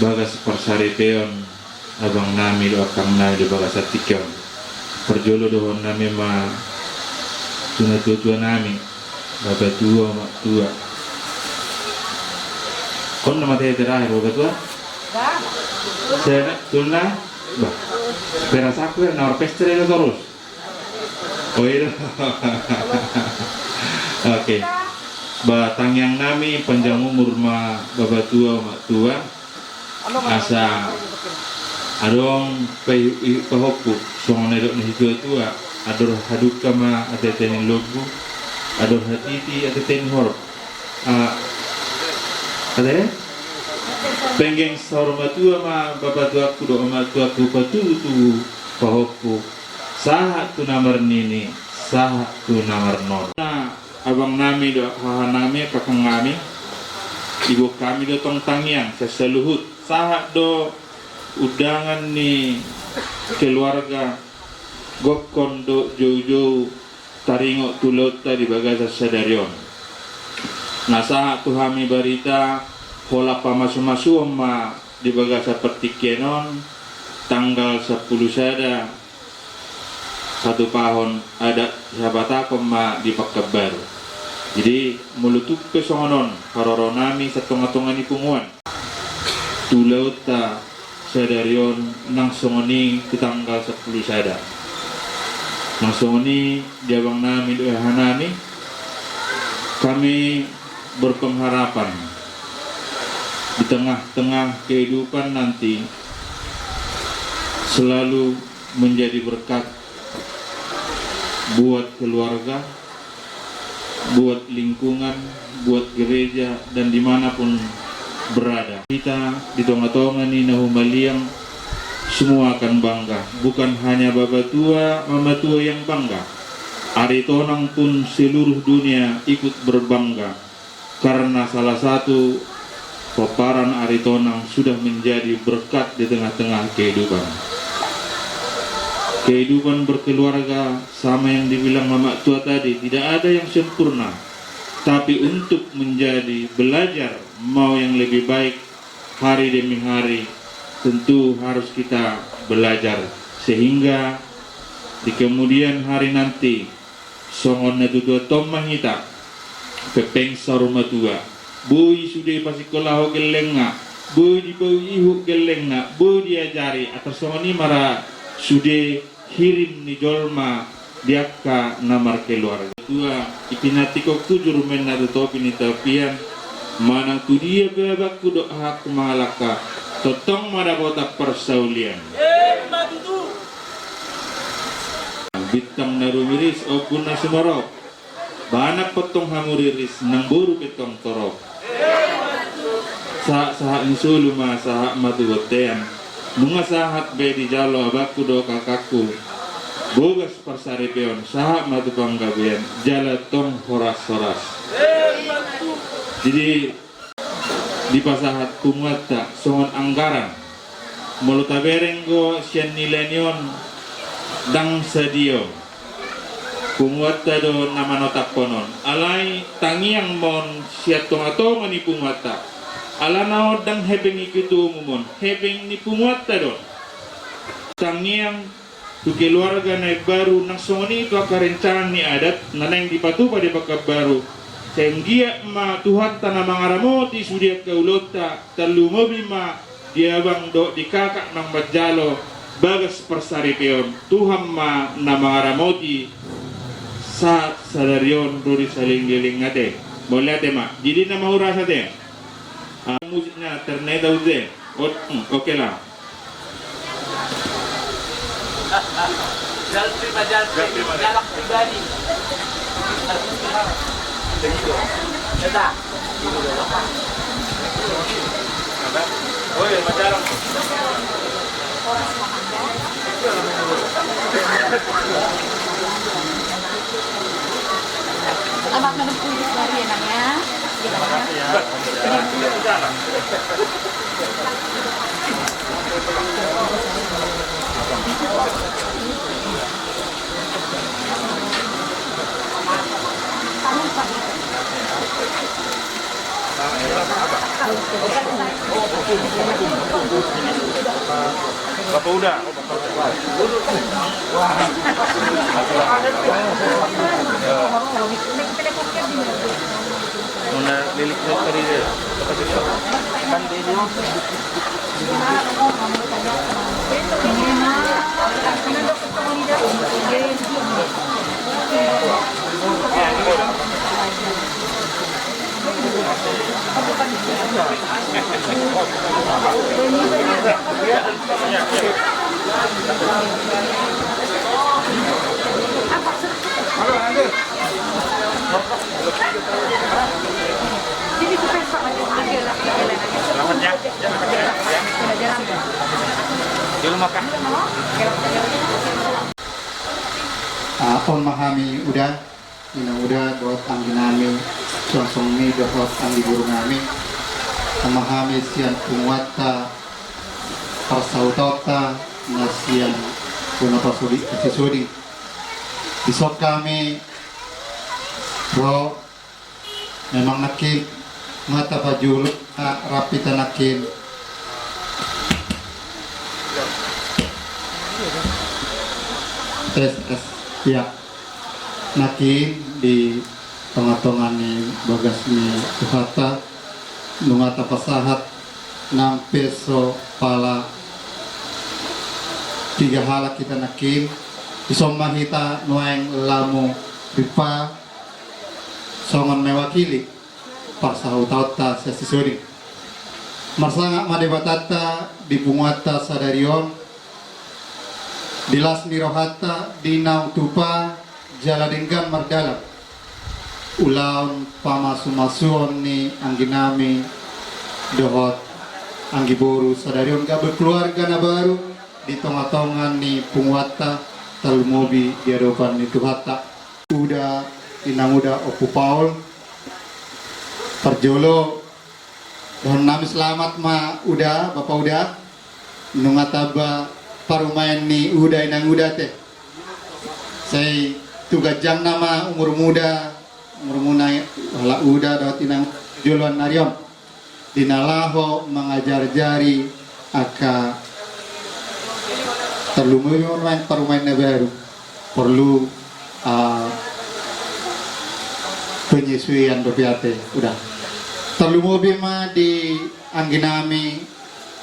bagas persaripeon abang nami do akang nami di bagas atikyon perjolo dohon nami ma tuna tua nami Bapak tua, mak tua. Kon nama teh terakhir bapak tua? Saya nak tulna, bah. Perasa aku yang nawar pester itu terus. Oh iya. Oke. Batang yang nami panjang umur ma bapak tua, mak tua. Asa adong pahopu songon edok ni tua ador haduka ma ateten logu ador hatiti ateten hor ada penggeng saur matua ma bapak tua ku do ma tua ku patu tu pahopu saha tu namar nini saha tu namar nor na abang nami do haha nami kakang nami ibu kami do tong tangyang seseluhut saha do udangan ni keluarga gokon do jauh-jauh taringo tulota di bagasa sadarion nasa tuhami barita pola pamasu-masu ma di bagasa pertikenon tanggal 10 sada 1 tahun ada sahabat aku ma di Pakkabaru jadi mulutuk kesongonon karoronami setengah-tengah ni punguan tulota sadarion nang songoni ke tanggal 10 sada nang songoni diabang nami dohanami kami berpengharapan di tengah-tengah kehidupan nanti selalu menjadi berkat buat keluarga, buat lingkungan, buat gereja dan dimanapun berada. Kita di tonga-tonga ni nahumaliang semua akan bangga. Bukan hanya bapak tua, mama tua yang bangga. Aritonang pun seluruh dunia ikut berbangga karena salah satu peparan Aritonang sudah menjadi berkat di tengah-tengah kehidupan. Kehidupan berkeluarga sama yang dibilang mama tua tadi, tidak ada yang sempurna. Tapi untuk menjadi belajar mau yang lebih baik hari demi hari tentu harus kita belajar sehingga di kemudian hari nanti songon na tutua tomang kita pepeng saruma tua bui sudah pasti kolaho gelenga bui di bui ihu gelenga bui diajari atau songon ni mara sudah hirim ni jolma diaka namar keluarga tua ipinati kok tujur menna topi ni tapian mana tu dia bebak kudok hak malaka totong mada botak persaulian bitang narumiris opun nasumorok banak potong hamuriris nang buru ketong torok sahak nisulu ma sahak matu gotean bunga sahat be di jalo abakku do kakakku bogas persaripeon sahak matu panggabean jala tong horas-horas jadi di pasahat kumata songon anggaran molutaberenggo sian nilenion dang sadio kumata do nama notak konon alai tangiang mon siat tonga-tonga ni kumata ala naod dang hebeng ikitu umumon hebeng ni kumata do tangiang tu keluarga naik baru nang songoni itu akarencang ni adat naneng dipatu pada bakab baru sehingga ma Tuhan tanah mangaramoti sudia kaulota terlu mobil ma dia bang do di kakak nang bajalo bagas persaripeon Tuhan ma na mangaramoti saat sadarion duri saling giling ngate boleh ate ma jadi nama urasa te musiknya terneda uze oke lah jalak pribadi oh ya macam Amat menempuh dari enaknya. Bapak udah. Wah. On mahami udah, ina udah buat angginami, langsung ni buat anggi guru nami, memahami sian penguata, persautota, nasian punapa sudi, besok kami, bro, memang nakin mata baju rapi tanakin. Tes ya nakin di tengah-tengah ni bagas ni tuhata nungata pasahat nam peso pala 3 hala kita nakin isomma hita nueng lamu ripa songon mewakili parsahutauta sesisuri marsanga madebatata di punguata sadarion dilas nirohata dinau tupa jaladenggan mardalap ulaun pamasumasuon ni angginami dohot anggiboru sadarion gabe keluarga na baru di tonga-tongan ni punguata talmobi di hadapan ni tuhata uda inang uda opu paul perjolo dan nami selamat ma uda bapak uda nungataba parumayan ni uda inang uda teh saya tugajang nama umur muda hala uda dot inang joluan narion dinalaho mengajar jari aka terlumuyon main parumayan na baru perlu penyesuaian berpiate udah terlumubi ma di angginami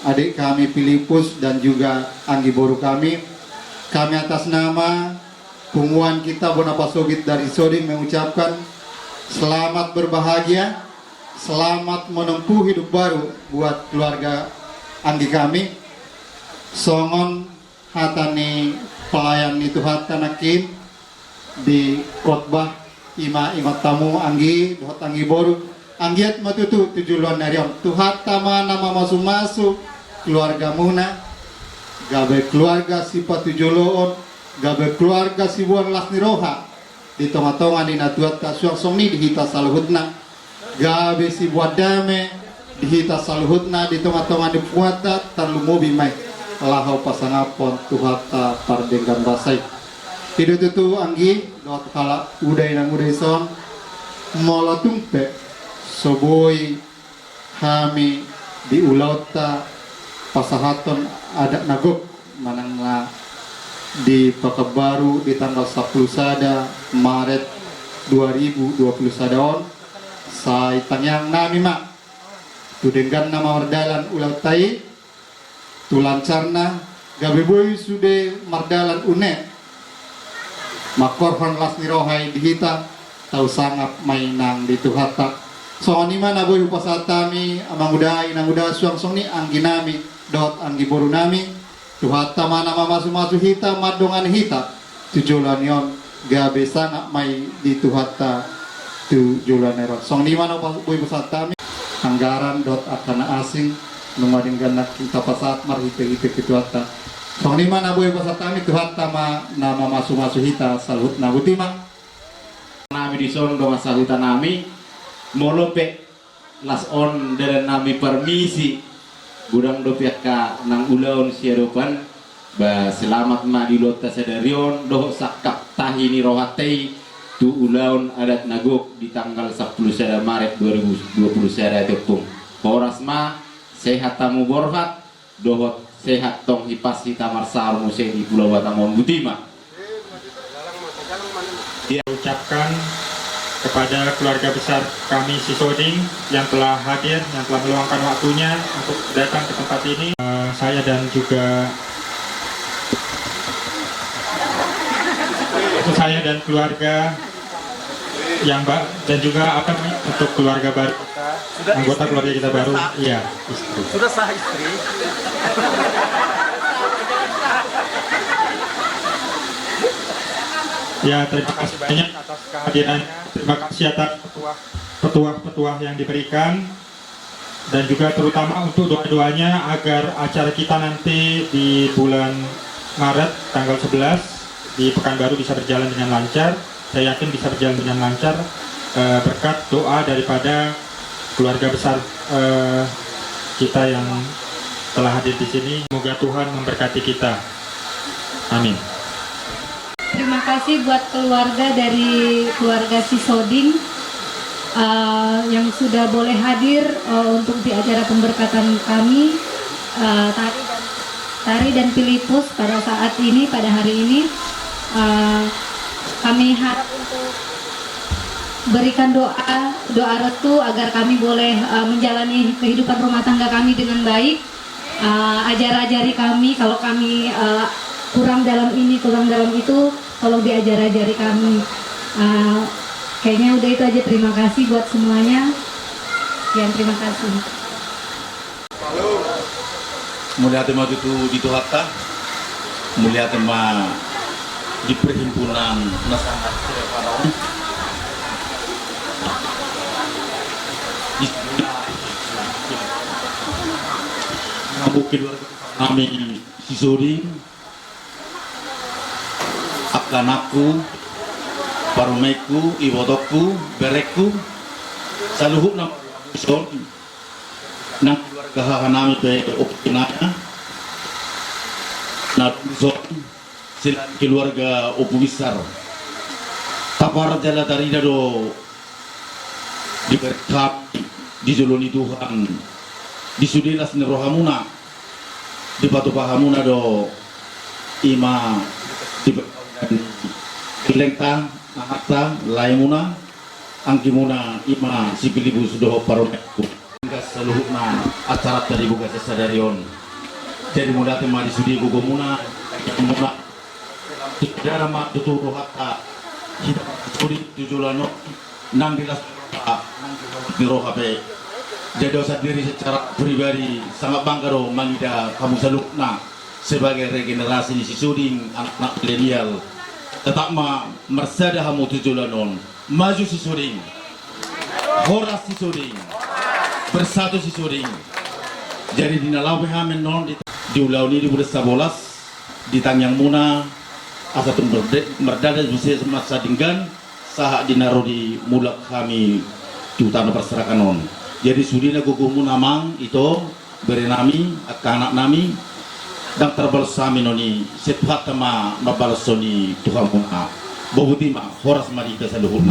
adik kami Filipus dan juga anggi boru kami atas nama pengumuman kita Bonapasogit dari Soding mengucapkan selamat berbahagia, selamat menempuh hidup baru buat keluarga anggi kami songon hatani pelayan itu hatanakin di khotbah ima ingat tamu anggi dohot anggi boru anggiat matutu tujuan narion tuhat tama nama masuk keluarga muna gabe keluarga sifat tujoloon gabe keluarga si buan lasni roha di tonga-tonga di natuat kasuang songni dihita saluhutna gabe si buat dame dihita saluhutna di tonga-tonga di puata terlumobi mai lahau pasangapon tuhata pardenggan basai hidup itu anggi doat kala uday nang uday song mola tumpe soboi hami di ulauta pasahaton adat nagok manangla di Pakabaru di tanggal 10 sada Maret 2020 sadaon sai tanyang nami mak tudenggan nama mardalan ulautai tulancarna gabe boy sude mardalan une makorhan lasni rohai dihita tau sangap mainang di tuhata soalnya mana boy upasatami amang udai nang udah suang ni angginami dot anggi boru nami tuhata mana masu hita madongan hita tujulan yon gabe sangap mai di tuhata tujulan erot song ni mana boy upasatami anggaran dot akana asing numadinggan nak kita pasat marhite-hite kituata song ni mana boy upasatami tuhata nama masu hita salhut nabutima nami dison do masahuta nami molope las on dari nami permisi gudang dopiak ka nang ulaun siadopan ba selamat ma di lota sadarion doh sakap tahini rohatei tu ulaun adat nagok di tanggal 10 sada Maret 2020 sada tepung horas ma sehat tamu borhat dohot sehat tong hipas hita marsar museng di Pulau Batamon Butima dia ucapkan kepada keluarga besar kami Sisoding yang telah hadir, yang telah meluangkan waktunya untuk datang ke tempat ini. Saya dan juga keluarga yang dan juga untuk keluarga baru, anggota keluarga kita baru, iya, istri. Sudah sah istri. Ya, terima kasih banyak atas kehadirannya. Terima kasih atas petuah-petuah yang diberikan, dan juga terutama untuk doa-doanya agar acara kita nanti di bulan Maret tanggal 11 di Pekanbaru bisa berjalan dengan lancar. Saya yakin bisa berjalan dengan lancar berkat doa daripada keluarga besar kita yang telah hadir di sini. Semoga Tuhan memberkati kita. Amin. Terima kasih buat keluarga dari keluarga Sisoding yang sudah boleh hadir untuk di acara pemberkatan kami, Tari dan Filipus pada saat ini, pada hari ini. Kami harap untuk berikan doa restu agar kami boleh menjalani kehidupan rumah tangga kami dengan baik. Ajar-ajari kami kalau kami kurang dalam ini, kurang dalam itu, tolong diajar-ajari kami. Kayaknya udah itu aja. Terima kasih buat semuanya. Terima kasih. Mulia tema itu dituhata, mulia tema di perhimpunan Nasangat Sireparaon. Mungkin kami Sisoding, akanaku, parumeku, iwotoku, bereku, saluhuk naison, nang keluarga kami pe opinanya, naison sila keluarga opu besar. Tapar jala dari do diberkati, dijoloni Tuhan, disudilas ni rohamuna, dipatu pahamuna do ima Kilengta, Nahata, Laimuna, Angkimuna, Ima, Sipilibu Sudoho Paromeku. Hingga seluruhnya acara dari buka sesadarion. Jadi mudah tema di sudi gugumuna, muna. Tidak mak tutur rohata, hidup sudi tujulano, nang dilas di rohape. Jadi sendiri secara pribadi sangat bangga do mangida kamu selukna sebagai regenerasi di Sisoding anak-anak milenial. Tetap mersada hamu tujulanon, maju Sisoding, horas Sisoding, bersatu Sisoding. Jadi di nalawe hamen non di ulau ini di bulan 11 di Tangyang Muna asatun merdada bisa semasa dinggan sahak dinaruh di mulak kami di utara perserakan non. Jadi sudina gugumu namang itu berenami anak nami dan terbalas sami noni setpat ma mabalas soni Tuhan pun bobutima horas mari kesaluhurna.